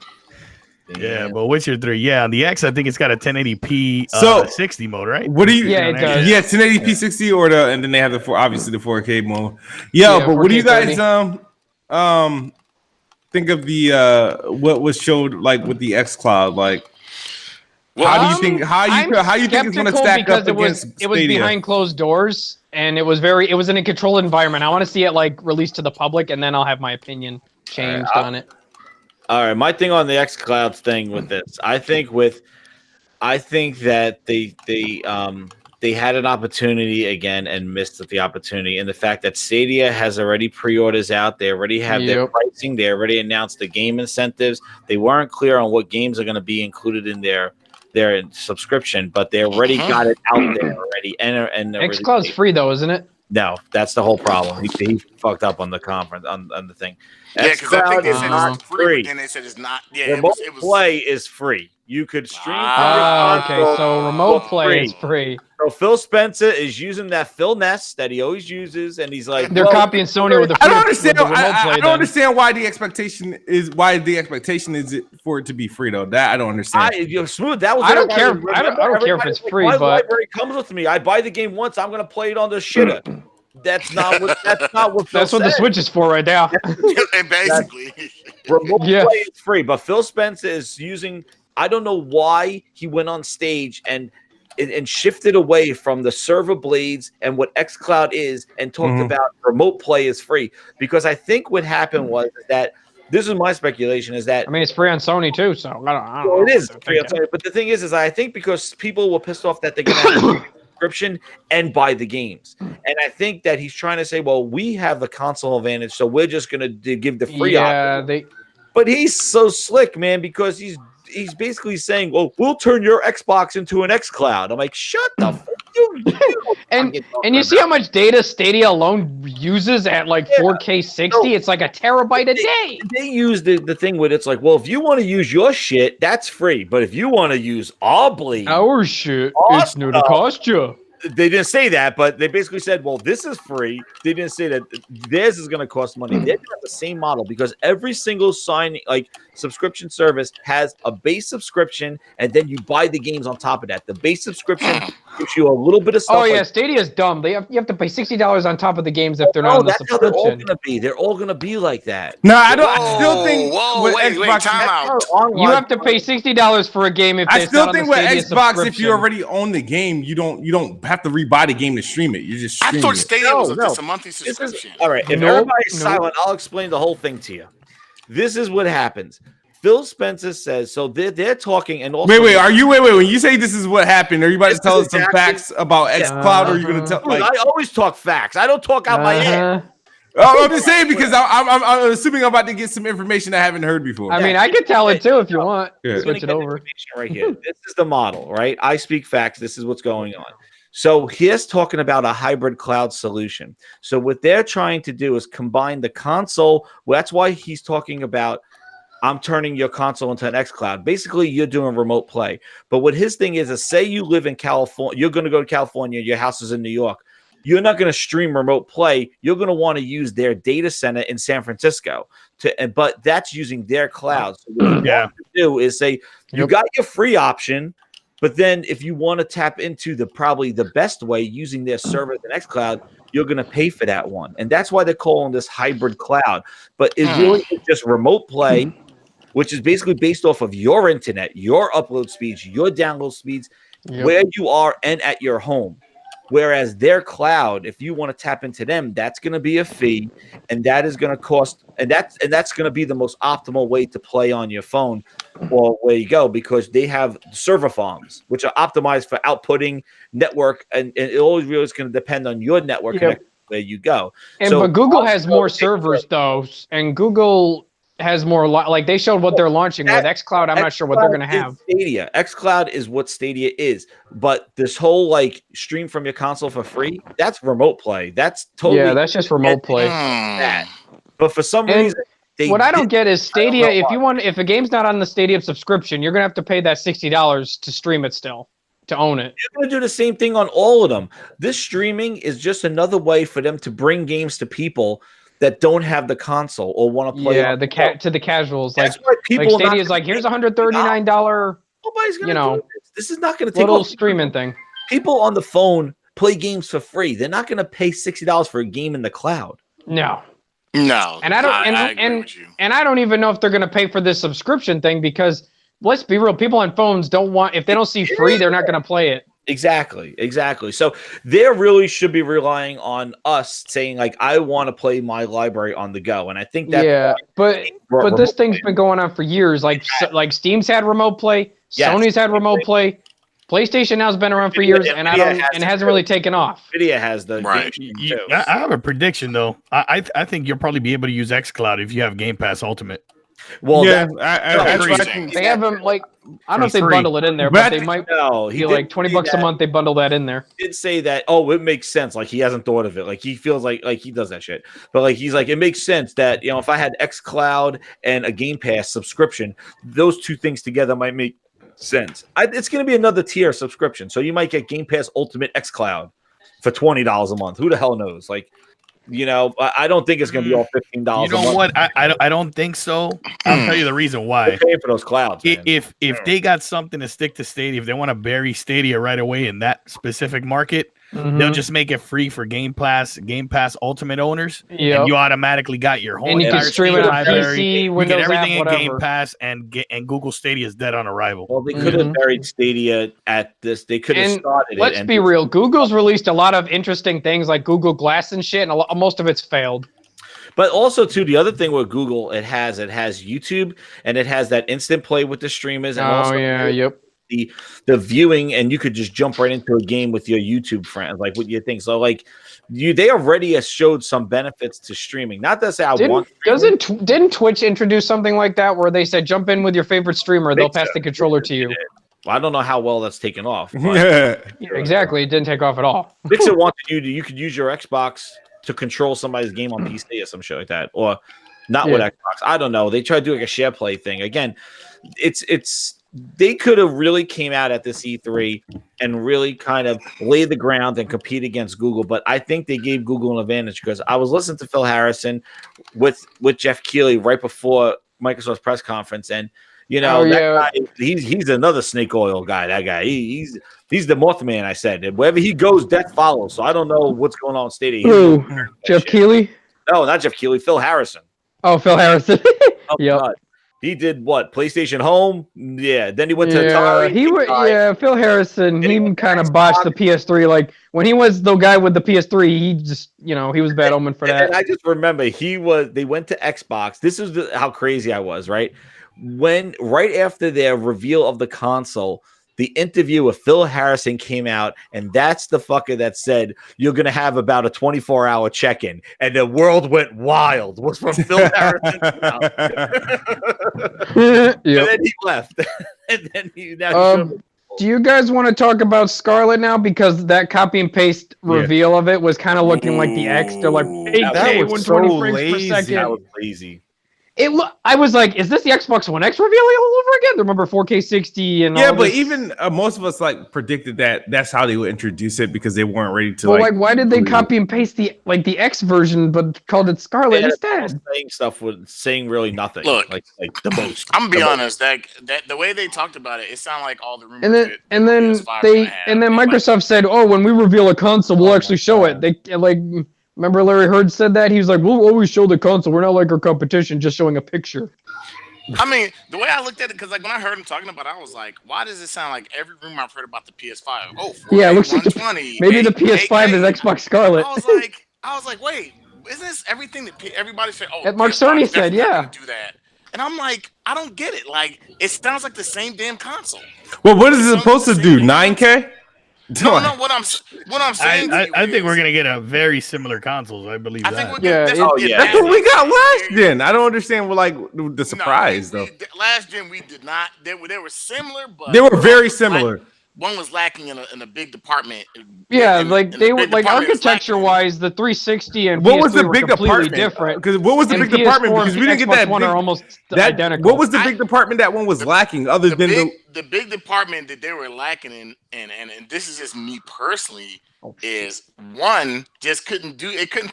Yeah, but Witcher 3, on the X, I think it's got a 1080p 60 mode, right? What do you? Yeah, it does. Yeah, 1080p 60 or and then they have obviously the 4K mode. Yeah, but what do you guys think of the what was showed like with the XCloud? Like, how do you think it's going to stack up against Stadia? It was behind closed doors, and it was in a controlled environment. I want to see it like released to the public, and then I'll have my opinion changed on it. All right, my thing on the XCloud thing with this, I think that they had an opportunity again and missed the opportunity, and the fact that Stadia has already pre-orders out, they already have their pricing, they already announced the game incentives. They weren't clear on what games are going to be included in their subscription, but they already got it out there already. And XCloud's free though, isn't it? No, that's the whole problem. He fucked up on the conference on the thing. Yeah, because I think they said it's free, and they said it's not. Yeah, remote play is free. You could stream. Okay, so remote play is free. So Phil Spencer is using that Phil Ness that he always uses, and he's like, they're copying Sony with the. I don't understand. I don't understand why the expectation is for it to be free though. That I don't understand. Smooth. That was. I don't care. I don't care if it's free, but library comes with me. I buy the game once. I'm gonna play it on the shitter. That's not what. That's what the Switch is for right now. Basically, remote play is free, but Phil Spencer is using. I don't know why he went on stage and shifted away from the server blades and what XCloud is and talked about remote play is free. Because I think what happened was that this is my speculation is that it's free on Sony too, so I don't know. It is free on Sony, but the thing is I think because people were pissed off that they're gonna have a subscription and buy the games, and I think that he's trying to say, well, we have the console advantage, so we're just gonna give the free option. But he's so slick, man, because he's basically saying, well, we'll turn your Xbox into an XCloud. I'm like, shut the fuck you. And you see how much data Stadia alone uses at like 4K 60? It's like a terabyte a day. They use the thing with it's like, well, if you want to use your shit, that's free. But if you want to use our shit, it's new to cost you. They didn't say that, but they basically said, well, this is free. They didn't say that theirs is going to cost money. They're going to have the same model because every single subscription service has a base subscription, and then you buy the games on top of that. The base subscription gives you a little bit of stuff. Oh, yeah, Stadia's dumb. You have to pay $60 on top of the games if they're not on the subscription. They're all going to be. They're all going to be like that. No, I don't. I still think. Wait, time out. You have to pay $60 for a game if I still think with Xbox, if you already own the game, you don't have to rebuy the game to stream it. You just stream I thought Stadia was just a monthly subscription. All right, if everybody's silent, I'll explain the whole thing to you. This is what happens. Phil Spencer says, so they're talking and also wait, when you say this is what happened, are you about to tell us some facts about XCloud, or are you going to tell? I always talk facts. I don't talk out my head. I'm just saying because I'm assuming I'm about to get some information I haven't heard before. I mean, I can tell it too if you want. Switch it over. Right here. This is the model, right? I speak facts. This is what's going on. So he's talking about a hybrid cloud solution. So what they're trying to do is combine the console. Well, that's why he's talking about I'm turning your console into an XCloud. Basically, you're doing remote play. But what his thing is say you live in California, you're going to go to California, your house is in New York. You're not going to stream remote play. You're going to want to use their data center in San Francisco. But that's using their cloud. So what you want to do is say you got your free option, but then if you want to tap into probably the best way using their servers and XCloud, you're going to pay for that one. And that's why they're calling this hybrid cloud. But it really is just remote play, which is basically based off of your internet, your upload speeds, your download speeds, where you are and at your home. Whereas their cloud, if you want to tap into them, that's going to be a fee, and that is going to cost, and that's going to be the most optimal way to play on your phone, or where you go, because they have server farms which are optimized for outputting network, and it always really is going to depend on your network connection where you go. But Google has more servers though, and Google has more like they showed what they're launching with XCloud. I'm not sure what they're going to have. Stadia. XCloud is what Stadia is, but this whole stream from your console for free, that's remote play. That's totally that's just remote play. But for some reason, what I don't get is Stadia. If a game's not on the Stadia subscription, you're going to have to pay that $60 to stream it still, to own it. You're going to do the same thing on all of them. This streaming is just another way for them to bring games to people that don't have the console or want to play. Yeah, to the casuals. That's why people Stadia's here's $139. Nobody's gonna do this. This is not going to take little streaming thing. People on the phone play games for free. They're not going to pay $60 for a game in the cloud. No. And I don't even know if they're going to pay for this subscription thing, because let's be real, people on phones don't want, if they don't see free, they're not going to play it. Exactly. So they really should be relying on us saying like, I want to play my library on the go, and I think that but this thing's been going on for years. Like Steam's had remote play, Sony's had remote play, PlayStation now's been around for years, and it hasn't really taken off. Nvidia has the right. I have a prediction though. I think you'll probably be able to use XCloud if you have Game Pass Ultimate. Well, yeah, they have them like I don't know if they bundle it in there, but they might be like $20 a month. They bundle that in there. He did say that. Oh, it makes sense. Like he hasn't thought of it. Like he feels like he does that shit. But like he's like, it makes sense that if I had XCloud and a Game Pass subscription, those two things together might make sense. It's going to be another tier subscription, so you might get Game Pass Ultimate XCloud for $20 a month. Who the hell knows? Like. I don't think it's going to be all $15. You know what? I don't think so. I'll tell you the reason why. They're paying for those clouds. Man. If they got something to stick to Stadia, if they want to bury Stadia right away in that specific market, they'll just make it free for Game Pass Ultimate owners. Yeah, and you automatically got your whole. And you can stream it on PC, Windows, you get everything app, in Game Pass, and Google Stadia is dead on arrival. Well, they could have buried Stadia at this. They could have started. Let's be real. Google's released a lot of interesting things like Google Glass and shit, and most of it's failed. But also, too, the other thing with Google, it has YouTube, and it has that instant play with the streamers, and the viewing, and you could just jump right into a game with your YouTube friends, like what you think. So, like, they already have showed some benefits to streaming. Not to say didn't Twitch introduce something like that where they said jump in with your favorite streamer, they'll pass the controller to you. Well, I don't know how well that's taken off. Yeah, exactly. It didn't take off at all. Dixon wanted you could use your Xbox to control somebody's game on PC or some shit like that, or not with Xbox. I don't know. They tried to do like a share play thing. Again, they could have really came out at this E3 and really kind of laid the ground and compete against Google. But I think they gave Google an advantage because I was listening to Phil Harrison with Jeff Keighley right before Microsoft's press conference, and that guy, he's another snake oil guy. That guy, he's the Mothman. I said, and wherever he goes, death follows. So I don't know what's going on in Stadia. Who? Jeff Keighley? No, not Jeff Keighley. Phil Harrison. Oh, Phil Harrison. God. He did what? PlayStation Home? Yeah. Then he went to Atari. Phil Harrison. He kind of botched the PS3. Like when he was the guy with the PS3, he just he was bad omen for that. And I just remember they went to Xbox. This is how crazy I was, right? Right after their reveal of the console, the interview with Phil Harrison came out, and that's the fucker that said you're gonna have about a 24-hour check-in, and the world went wild. Was from Phil Harrison. And then he left. And then do you guys want to talk about Scarlett now? Because that copy and paste reveal of it was kind of looking like the X. They're like 8K, 120 frames per second. That was lazy. I was like, is this the Xbox One X reveal all over again? Remember 4K 60 and all but this? even most of us predicted that that's how they would introduce it because they weren't ready to. Well, why did they copy and paste the X version but called it Scarlett instead? Saying really nothing. Look, like the most. I'm gonna be honest. That the way they talked about it sounded like all the rumors. And then Microsoft said, "Oh, when we reveal a console, we'll actually show it." They remember Larry Hurd said that? He was like, we'll always show the console. We're not like our competition, just showing a picture. I mean, the way I looked at it, because when I heard him talking about it, I was like, why does it sound like every rumor I've heard about the PS5? Oh, 4K, it looks like maybe the PS5 is Xbox Scarlett. I was like, wait, isn't this everything that everybody said? Oh, Mark Cerny said, yeah. Do that. And I'm like, I don't get it. Like, it sounds like the same damn console. Well, what is it supposed to do? 9K? No, what I'm saying. I think we're gonna get a very similar consoles. I believe that. That's what we got last gen. I don't understand the surprise though. Last gen we did not. They were similar, but they were very similar. One was lacking in a big department. Yeah, they were architecture-wise, the 360 and what PS3 was the big department? Different. Because what was the big department? Because we didn't get that. One are almost identical. What was the big department that one was lacking? Other than the big department that they were lacking in, and this is just me personally, is one just couldn't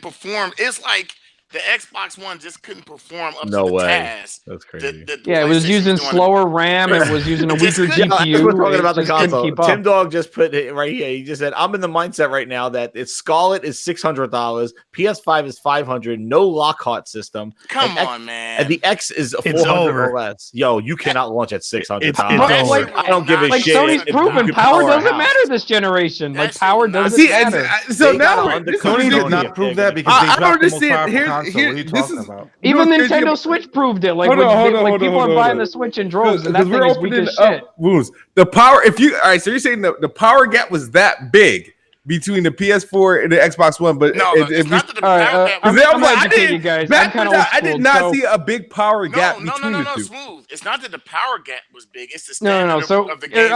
perform. It's like the Xbox One just couldn't perform up to the task. That's crazy. It was using slower RAM. It was using a weaker GPU. We're talking about the console. Tim Dog just put it right here. He just said, "I'm in the mindset right now that it's Scarlett is $600, PS5 is $500, no Lockhart system. Come on, man. And the X is $400 or less. Yo, you cannot launch at $600. I don't give a shit. Sony's proven power doesn't matter this generation. Like power doesn't matter. So now Sony did not prove that because they dropped the most powerful console. What are you talking about? Even Nintendo Switch proved it. Like people are buying the Switch in droves, and that thing is weak as shit. The power, so you're saying the power gap was that big between the PS4 and the Xbox One, but it's not that the power gap. I did not see a big power gap between the two. Smooth. It's not that the power gap was big. It's the standard of the game.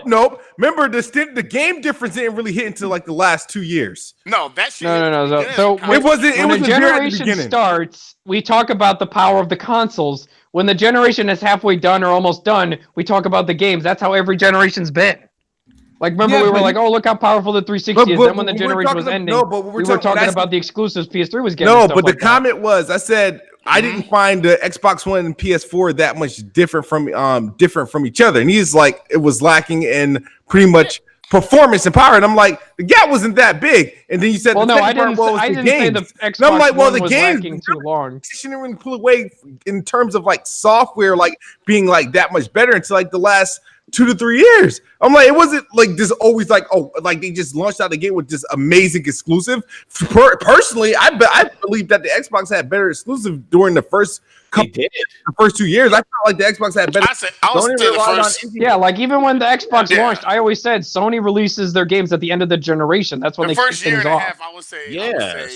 Nope. Remember, the game difference didn't really hit until like the last 2 years. No, that's no. So it wasn't. When the generation starts, we talk about the power of the consoles. When the generation is halfway done or almost done, we talk about the games. That's how every generation's been. Like, remember, we were like, oh, look how powerful the 360 is. Then when the generation was ending, we were talking about the exclusives PS3 was getting. No, but the comment was, I said, I didn't find the Xbox One and PS4 that much different from each other. And he's like, it was lacking in pretty much performance and power. And I'm like, the gap wasn't that big. And then you said, I didn't say the Xbox I'm like, well, the was game lacking too long. Didn't really pull away in terms of like software, like being like that much better until like the last 2 to 3 years. I'm like, it wasn't like this always like, oh, like they just launched out the game with this amazing exclusive. Personally, I believe that the Xbox had better exclusive during the first 2 years. I felt like the Xbox had better. Like even when the Xbox launched, I always said Sony releases their games at the end of the generation. That's when they kick things off. I would say,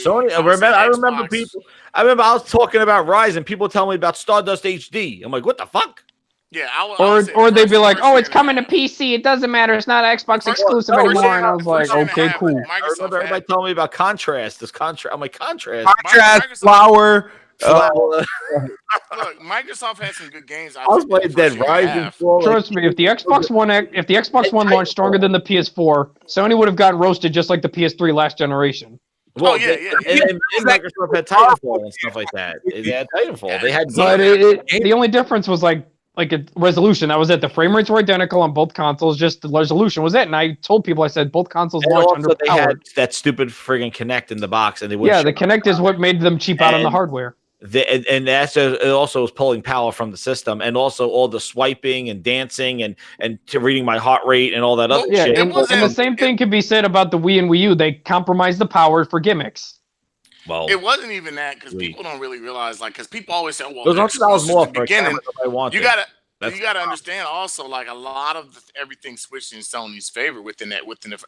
Sony. I remember people. I was talking about Rise and people telling me about Stardust HD. I'm like, what the fuck? Yeah, or they'd be like, "Oh, it's coming to PC. It doesn't matter. It's not Xbox exclusive anymore." And I was like, "Okay, cool." I remember everybody telling me about Contrast. I'm like, Contrast, Flower. Look, Microsoft had some good games. I was playing Dead Rising. Trust me, if the Xbox One launched stronger than the PS4, Sony would have gotten roasted just like the PS3 last generation. Well, and Microsoft had Titanfall and stuff like that. They had Titanfall. They had. But the only difference was like a resolution. That was it. The frame rates were identical on both consoles. Just the resolution was it. And I told people, I said both consoles launched under they had that stupid friggin' Kinect in the box, and they the Kinect is what made them cheap out on the hardware. And that's it also was pulling power from the system, and also all the swiping and dancing and reading my heart rate and all that other shit. And the same thing can be said about the Wii and Wii U. They compromised the power for gimmicks. Well, it wasn't even that because people don't really realize, like, because people always say, "Well, those $100 more for beginning." You gotta understand also, like, a lot of everything switched in Sony's favor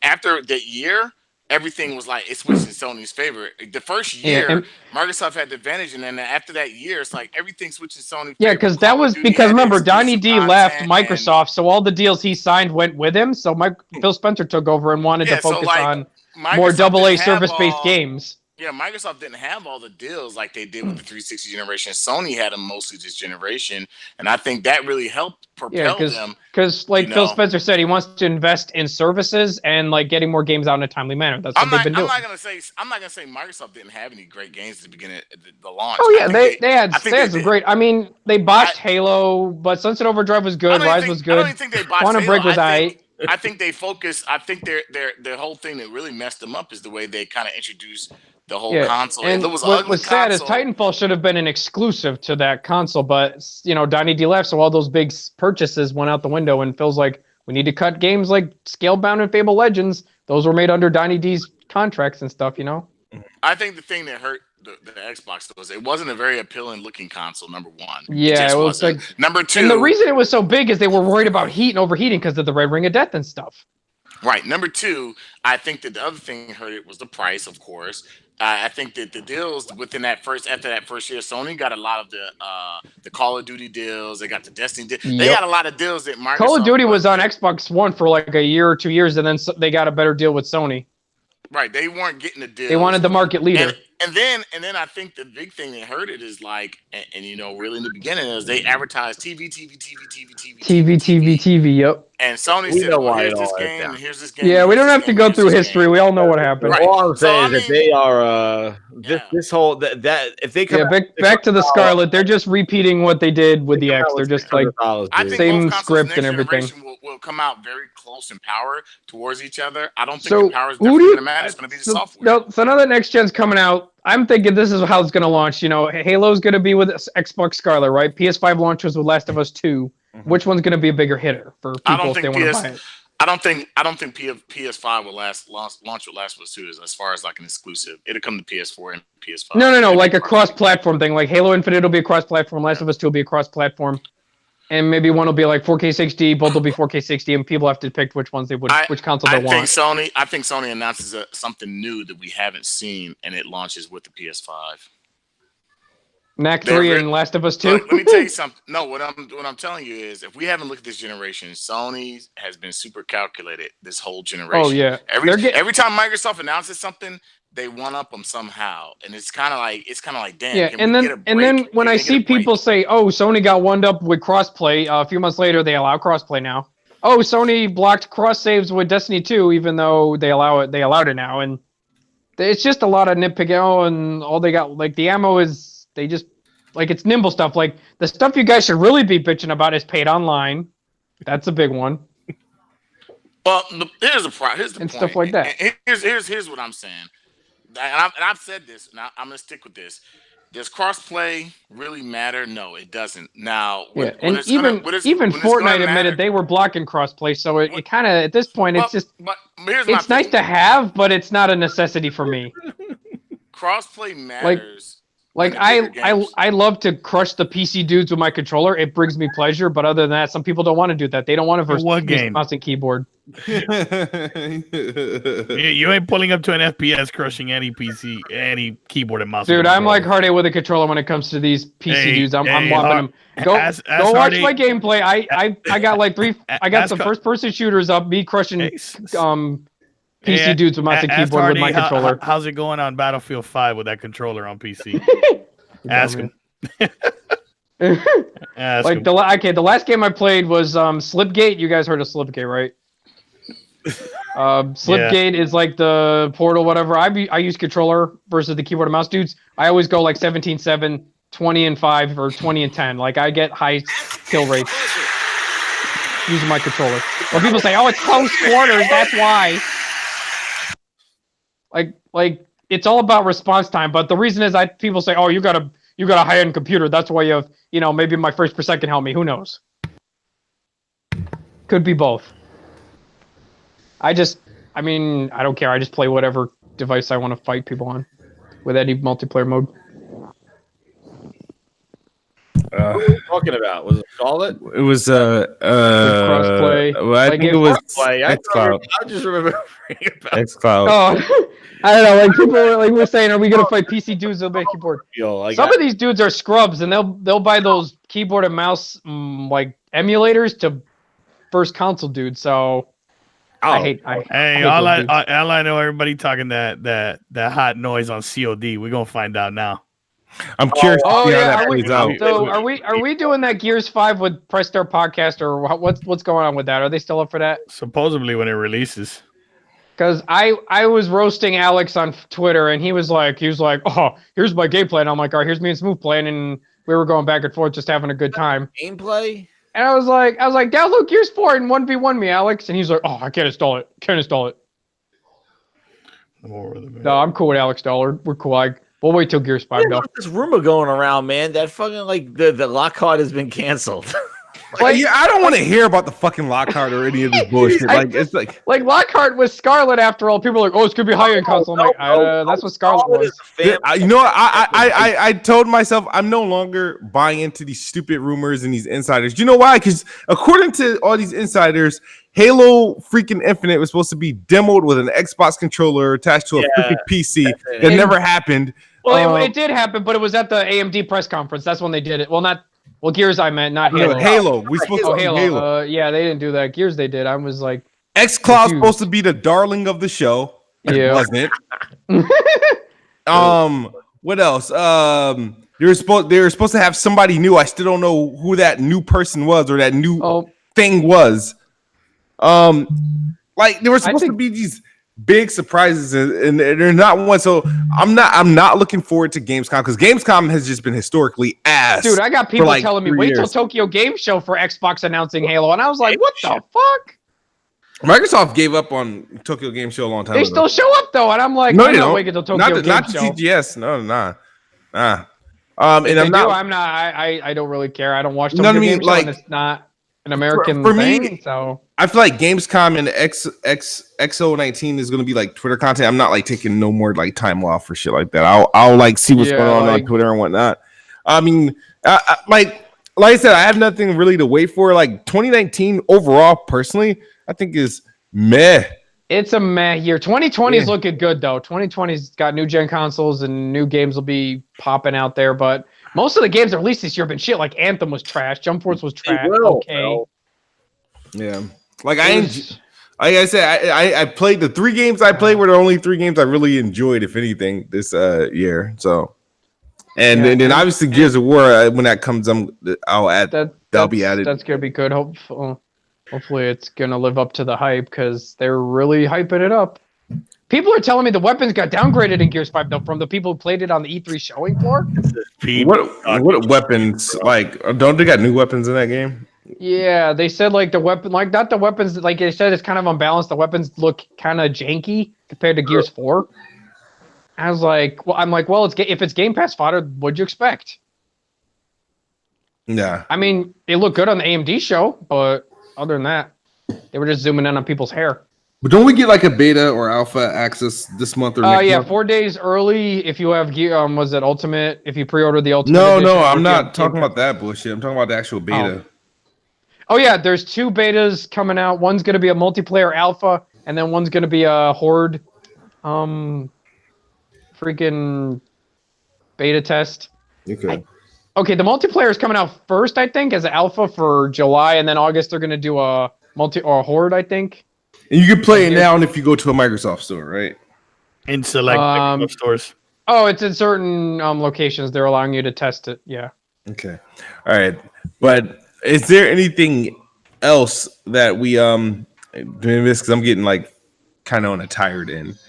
after that year. Everything was like it switched in Sony's favor. The first year, Microsoft had the advantage, and then after that year, it's like everything switched in Sony's favor. Yeah, because that was because remember, Donnie D left Microsoft, so all the deals he signed went with him. So Phil Spencer took over and wanted to focus on more AA service-based games. Yeah, Microsoft didn't have all the deals like they did with the 360 generation. Sony had them mostly this generation, and I think that really helped propel them. Because, like Phil Spencer said, he wants to invest in services and like getting more games out in a timely manner. That's what they've been doing. I'm not gonna say Microsoft didn't have any great games at the beginning of the launch. Oh yeah, they had some great. I mean, they botched Halo, but Sunset Overdrive was good. Rise was good. I don't even think they botched Quantum Halo. Break was I think they focused. I think their whole thing that really messed them up is the way they kind of introduced the whole console. And what's sad is Titanfall should have been an exclusive to that console, but Donnie D left, so all those big purchases went out the window. And Phil's like, we need to cut games like Scalebound and Fable Legends. Those were made under Donnie D's contracts and stuff. I think the thing that hurt the Xbox was it wasn't a very appealing looking console. Number one, it was like number two. And the reason it was so big is they were worried about heat and overheating because of the Red Ring of Death and stuff. Right. Number two, I think that the other thing that hurt it was the price, of course. I think that the deals after that first year, Sony got a lot of the Call of Duty deals. They got the Destiny deals. They got a lot of deals that Microsoft. Call of Duty was on Xbox One for like a year or 2 years, and then they got a better deal with Sony. Right, they weren't getting the deal. They wanted the market leader. And then I think the big thing that hurt it is like, and you know, really in the beginning is they advertised TV. Yep. And Sony said, well, here's this game, and here's this game. Yeah, we don't have to go through history. We all know what happened. Right. All I'm saying is that they are this whole that if they come back to the Scarlett, they're just repeating what they did with the X. They're just like same script and everything. Will come out very close in power towards each other. I don't think the power is definitely going to matter. It's going to be the software. No, so now that next gen's coming out, I'm thinking this is how it's going to launch. You know, Halo's going to be with Xbox Scarlett, right? PS5 launches with Last of Us 2. Mm-hmm. Which one's going to be a bigger hitter for people if they want to buy it? I don't think PS5 will launch with Last of Us 2 as far as like an exclusive. It'll come to PS4 and PS5. No, like a cross-platform thing. Like Halo Infinite will be a cross-platform. Last of Us 2 will be a cross-platform. And maybe one will be like 4K 60, both will be 4K 60, and people have to pick which ones which console they want. I think Sony announces something new that we haven't seen, and it launches with the PS5. Knack 3 and Last of Us 2. Let me tell you something. No, what I'm telling you is, if we haven't looked at this generation, Sony has been super calculated this whole generation. Oh yeah. Every time Microsoft announces something, they one up them somehow, and it's kind of like damn. Yeah, and then when I see people say, "Oh, Sony got one up with crossplay," a few months later they allow crossplay now. Oh, Sony blocked cross saves with Destiny 2, even though they allowed it now, and it's just a lot of nitpicking. Oh, and all they got like the ammo is. They just like it's nimble stuff. Like the stuff you guys should really be bitching about is paid online. That's a big one. Well, here's the point. Stuff like that. And here's what I'm saying. And I've said this, and I'm gonna stick with this. Does crossplay really matter? No, it doesn't. Now, even Fortnite admitted they were blocking crossplay, so it kind of at this point it's nice to have, but it's not a necessity for me. Crossplay matters. Like I love to crush the PC dudes with my controller. It brings me pleasure, but other than that, some people don't want to do that. They don't want to verse mouse and keyboard. You ain't pulling up to an FPS crushing any PC, any keyboard and mouse. Dude, I'm like Hardy with a controller when it comes to these PC dudes. I'm whopping them. Go watch my gameplay. I got like I got some first person shooters up. Me crushing PC dudes with mouse and keyboard with my controller. How's it going on Battlefield 5 with that controller on PC? Ask him. Like the last game I played was Slipgate. You guys heard of Slipgate, right? Slipgate is like the Portal, whatever. I use controller versus the keyboard and mouse dudes. I always go like 17-7, 20-5, or 20-10. Like I get high kill rates using my controller. When people say, "Oh, it's close quarters," that's why. Like it's all about response time, but the reason is people say, "Oh, you got a high-end computer. That's why you have, maybe my frames per second help me." Who knows? Could be both. I don't care. I just play whatever device I want to fight people on with any multiplayer mode. What were you talking about? Was it Scarlett? It was crossplay. Well, I think it was XCloud. I just remember about XCloud. Oh, I don't know. Like people we're saying, are we gonna fight PC dudes with a keyboard? Some of these dudes are scrubs, and they'll buy those keyboard and mouse like emulators to first console dudes. So I hate all I know, everybody talking that hot noise on COD. We're gonna find out now. I'm curious to see how that plays out. So are we doing that Gears 5 with Press Start Podcast, or what's going on with that? Are they still up for that? Supposedly when it releases. Because I was roasting Alex on Twitter, and he was like, "Oh, here's my gameplay," and I'm like, "All right, here's me and Smooth playing," and we were going back and forth, just having a good time. Gameplay. And I was like, "Download Gears 4 and 1v1 me, Alex," and he's like, "Oh, I can't install it. No, I'm cool with Alex Dollar. We're cool. We'll wait till Gears 5 though. This rumor going around, man, that fucking like the Lockhart has been canceled. I don't want to hear about the fucking Lockhart or any of this bullshit. It's like Lockhart was Scarlett after all. People are like, "Oh, it's gonna be high-end console." I'm like, that's what Scarlett was. I told myself I'm no longer buying into these stupid rumors and these insiders. You know why? Because according to all these insiders, Halo freaking Infinite was supposed to be demoed with an Xbox controller attached to a freaking PC. That never happened. Well, it did happen, but it was at the AMD press conference. That's when they did it. Well, Gears I meant, not Halo. Halo. We supposed to Halo. Yeah, they didn't do that. Gears they did. I was like, XCloud's supposed to be the darling of the show. Yeah. It wasn't. What else? They were supposed to have somebody new. I still don't know who that new person was or that new thing was. Like there were supposed to be these big surprises, and they're not one. So I'm not looking forward to Gamescom because Gamescom has just been historically ass. Dude, I got people telling me wait till Tokyo Game Show for Xbox announcing Halo, and I was like, what the fuck? Microsoft gave up on Tokyo Game Show a long time ago. They still show up though, and I'm like, I'm not waiting till Tokyo Game not Show. TGS, nah. And I don't really care. I don't watch Tokyo Game Show, and it's not an American thing. Me, so I feel like Gamescom and XO19 is gonna be like Twitter content. I'm not like taking no more like time off for shit like that. I'll like see what's going on Twitter and whatnot. I mean, like I said, I have nothing really to wait for. Like 2019 overall, personally, I think is meh. It's a meh year. 2020 is looking good though. 2020's got new gen consoles and new games will be popping out there, but most of the games released this year have been shit. Like Anthem was trash, Jump Force was trash. Yeah, like I said, I played the 3 games I played were the only 3 games I really enjoyed, if anything, this year. So, and then obviously Gears of War when that comes, I'll add that'll be added. That's gonna be good. Hopefully it's gonna live up to the hype because they're really hyping it up. People are telling me the weapons got downgraded in Gears 5 though from the people who played it on the E3 showing floor. What weapons? Like, don't they got new weapons in that game? Yeah, they said like the weapon, like not the weapons. Like they said, it's kind of unbalanced. The weapons look kind of janky compared to Gears 4. I was like, well, if it's Game Pass fodder, what'd you expect? Yeah, I mean, it looked good on the AMD show, but other than that, they were just zooming in on people's hair. But don't we get like a beta or alpha access this month or next month? 4 days early if you have was it Ultimate? If you pre-order the Ultimate No, I'm not talking about that bullshit. I'm talking about the actual beta. Oh yeah, there's 2 betas coming out. One's going to be a multiplayer alpha, and then one's going to be a horde freaking beta test. Okay. Okay, the multiplayer is coming out first, I think, as an alpha for July, and then August they're going to do a horde, I think. And you can play it now, and if you go to a Microsoft store, right? In select Microsoft stores. Oh, it's in certain locations. They're allowing you to test it. Yeah. Okay. All right. But is there anything else that we doing this? Because I'm getting like kind of on a tired end.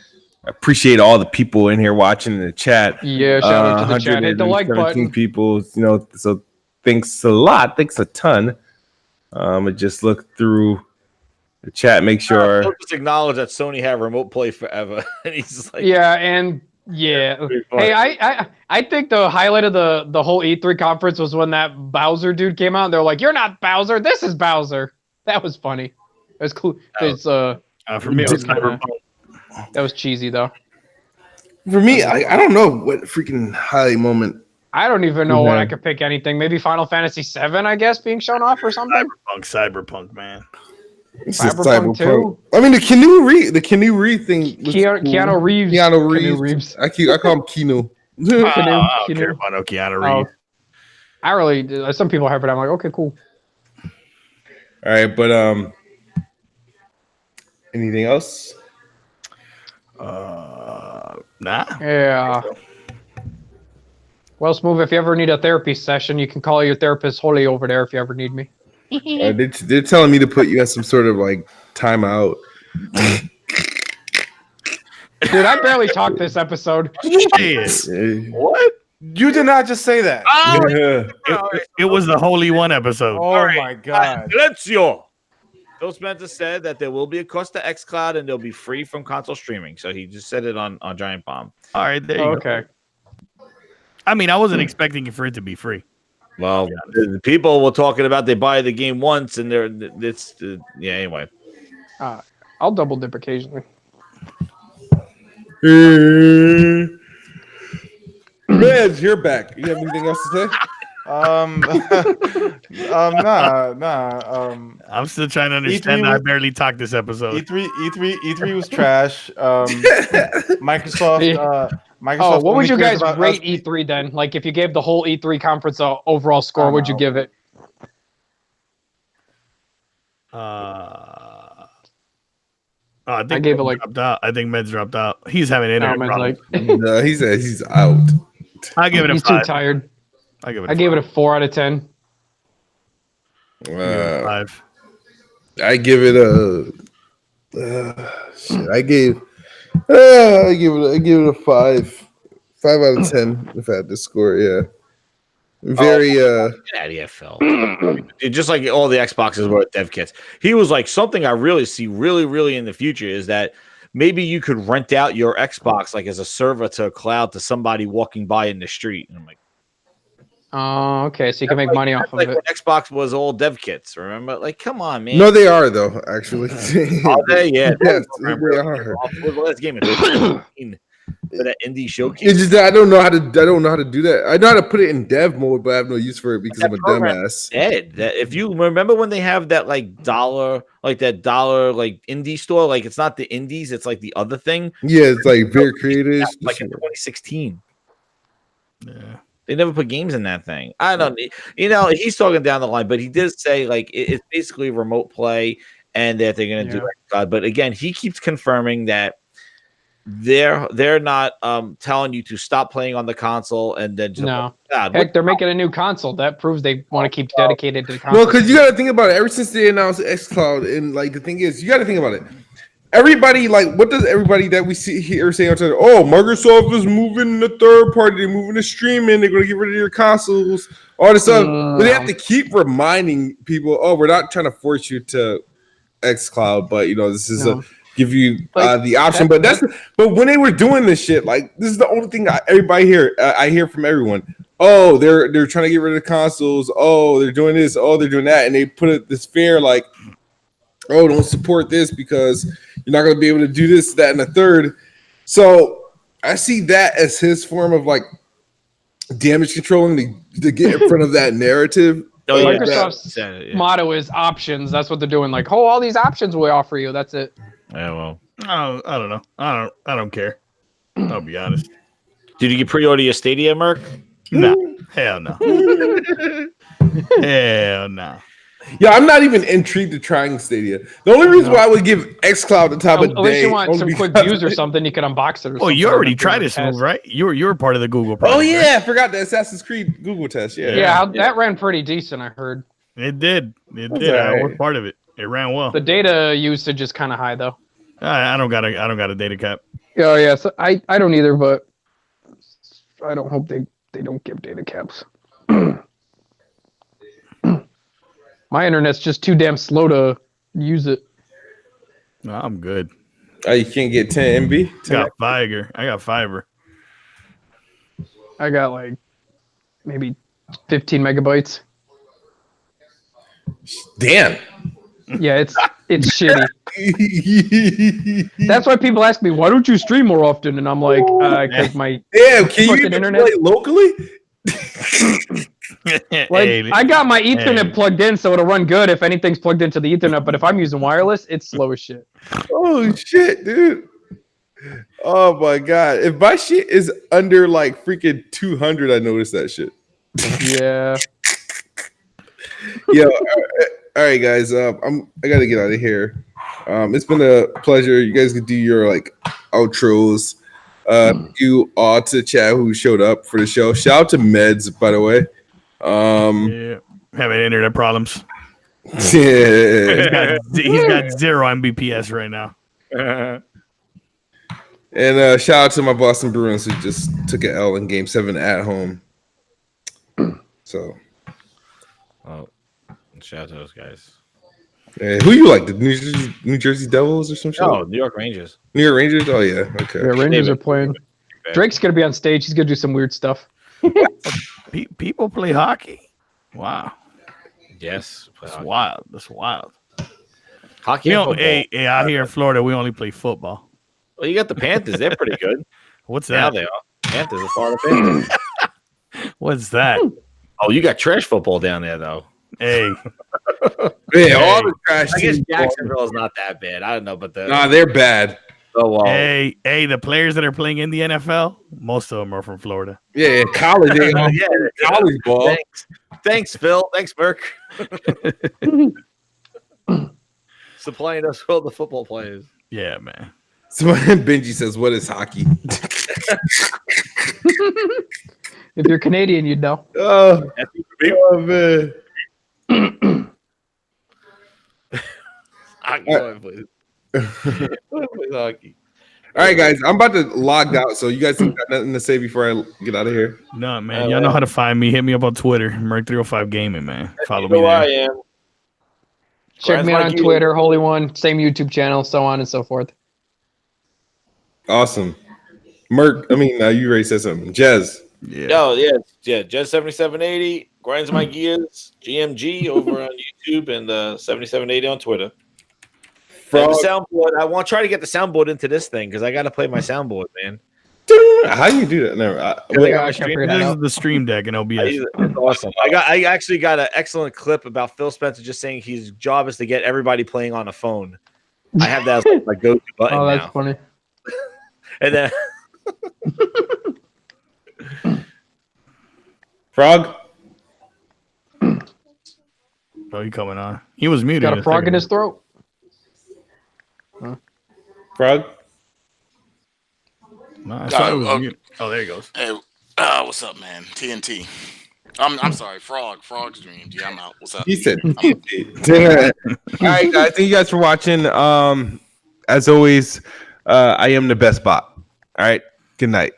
I appreciate all the people in here watching in the chat. Yeah, shout out to the chat. Hit the like button. People, so thanks a lot. Thanks a ton. I just look through the chat, make sure. I'll just acknowledge that Sony have remote play forever. And he's just like, hey, I think the highlight of the whole E3 conference was when that Bowser dude came out and they're like, "You're not Bowser, this is Bowser." That was funny. It was cool. It's for me, it was Cyberpunk. That was cheesy though. For me, I don't know what freaking highlight moment. I don't even know what I could pick anything. Maybe Final Fantasy VII, I guess, being shown off or something. Cyberpunk, man. Cyberpunk 2. I mean, the Keanu Reeves thing. Keanu Reeves. I call him Keanu. I don't care about no Keanu Reeves. I really. Some people have it. I'm like, okay, cool. All right, but anything else? Nah. Yeah. Well, Smooth, if you ever need a therapy session, you can call your therapist Holly over there if you ever need me. They're telling me to put you at some sort of like timeout. Dude, I barely talked this episode. What? You did not just say that. It was the Holy One episode. Oh my god. Let's go. Phil Spencer said that there will be a cost to XCloud and they'll be free from console streaming. So he just said it on Giant Bomb. All right, there you go. I mean, I wasn't expecting for it to be free. Well, the people were talking about they buy the game once and anyway. I'll double dip occasionally. Reds, you're back. You have anything else to say? Nah. I'm still trying to understand. I barely talked this episode. E3 was trash. Microsoft. What would you guys rate E3 then? Like, if you gave the whole E3 conference a overall score, would you give it? I gave it like dropped out. I think Med's dropped out. He's having internet problems. No, he said he's out. I give it a 5. He's too tired. I gave it a 4 out of 10. 5. I give it a. I give it a 5. 5 out of 10 if I had to score. Yeah. Very get out of here, Phil. Just like all the Xboxes were dev kits. He was like, something I really see really in the future is that maybe you could rent out your Xbox like as a server to a cloud to somebody walking by in the street. And I'm like, oh, okay. So you can make money off of it. When Xbox was all dev kits, remember? Like, come on, man. No, they are though. Actually, are they? Yeah, yes, they are. Last game for that indie showcase. It's just I don't know how to do that. I know how to put it in dev mode, but I have no use for it because I'm a dumbass. That if you remember when they have that dollar indie store, like it's not the indies, it's like the other thing. Yeah, it's like very creative. Like in 2016. Yeah. They never put games in that thing. I don't, he's talking down the line, but he did say like it's basically remote play and that they're going to do it. But again, he keeps confirming that they're not telling you to stop playing on the console and then just heck, they're making a new console. That proves they want to keep dedicated to the console. Well, because you got to think about it. Ever since they announced XCloud, and like the thing is, you got to think about it. Everybody, like, what does everybody that we see here say on Twitter? Oh, Microsoft is moving the third party. They're moving to streaming. They're going to get rid of your consoles. All this stuff. But they have to keep reminding people, oh, we're not trying to force you to XCloud, but this is give you the option. But but when they were doing this shit, like this is the only thing everybody hear. I hear from everyone. Oh, they're trying to get rid of the consoles. Oh, they're doing this. Oh, they're doing that, and they put it this fair like, oh, don't support this because you're not going to be able to do this, that, and the third. So I see that as his form of like damage controlling to get in front of that narrative. Microsoft's motto is options. That's what they're doing. Like, all these options we offer you. That's it. Yeah, well, I don't know. I don't care. I'll be honest. Did you pre-order your Stadia, Merc? No. Hell no. Hell no. Yeah, I'm not even intrigued to trying Stadia. The only reason why I would give XCloud the top of the day. Unless you want some quick views or something, you can unbox it. Or you already tried this move, right? You were part of the Google project. Oh yeah, right? I forgot the Assassin's Creed Google test. Yeah, that ran pretty decent. I heard. It did. I was part of it. It ran well. The data usage is kind of high though. I don't got a data cap. Oh yeah, so I don't either, but I don't hope they don't give data caps. My internet's just too damn slow to use it. No, I'm good. You can't get 10 MB? I got fiber. I got like maybe 15 megabytes. Damn. Yeah, it's shitty. That's why people ask me, why don't you stream more often? And I'm like, because my can you even internet play locally? I got my Ethernet plugged in, so it'll run good if anything's plugged into the Ethernet. But if I'm using wireless, it's slow as shit. Oh shit, dude! Oh my god! If my shit is under like freaking 200, I noticed that shit. Yeah. Yo, all right, guys. I gotta get out of here. It's been a pleasure. You guys can do your like outros. You all to chat who showed up for the show. Shout out to Meds, by the way. Having internet problems. Yeah, he's got 0 Mbps right now. And shout out to my Boston Bruins who just took an L in Game 7 at home. So, shout out to those guys. Who you like? The New Jersey Devils or some shit? Oh, New York Rangers. New York Rangers? Oh, yeah. Okay. Yeah, Rangers are playing. Drake's going to be on stage. He's going to do some weird stuff. People play hockey? Wow. Yes. That's wild. That's wild. Hockey out here in Florida, we only play football. Well, you got the Panthers. They're pretty good. What's that? Now they are. Panthers are Florida Panthers. What's that? Oh, you got trash football down there, though. Hey. All the trash. I guess Jacksonville is not that bad. I don't know, but they're bad. Oh, wow. Hey, the players that are playing in the NFL, most of them are from Florida. Yeah, college. College ball. Thanks, Phil. Thanks, Merc. Supplying us with all the football players. Yeah, man. Somebody Benji says, "What is hockey?" If you're Canadian, you'd know. Oh man. Hockey. All right, guys, I'm about to log out, so you guys got nothing to say before I get out of here? No, man. Y'all know how to find me. Hit me up on Twitter, Merc305 Gaming, man. Follow me there. I am. Check me out on Twitter, Holy One, same YouTube channel, so on and so forth. Awesome. Merc, you already said something. Jez. Yeah. Jez 7780, Grinds My Gears, GMG over on YouTube, and 7780 on Twitter. The soundboard. I want to try to get the soundboard into this thing because I got to play my soundboard, man. How do you do that? This is the stream deck in OBS. It's awesome. I actually got an excellent clip about Phil Spencer just saying his job is to get everybody playing on a phone. I have that as my go-to button. Oh, that's funny. And then Frog. Oh, he coming on. He was muted. Got a frog in his throat. Huh? Frog. No, oh, there he goes. Hey, what's up, man? TNT. I'm sorry, Frog's dream. Yeah, I'm out. What's up? He said. All right, guys. Thank you guys for watching. As always, I am the best bot. All right. Good night.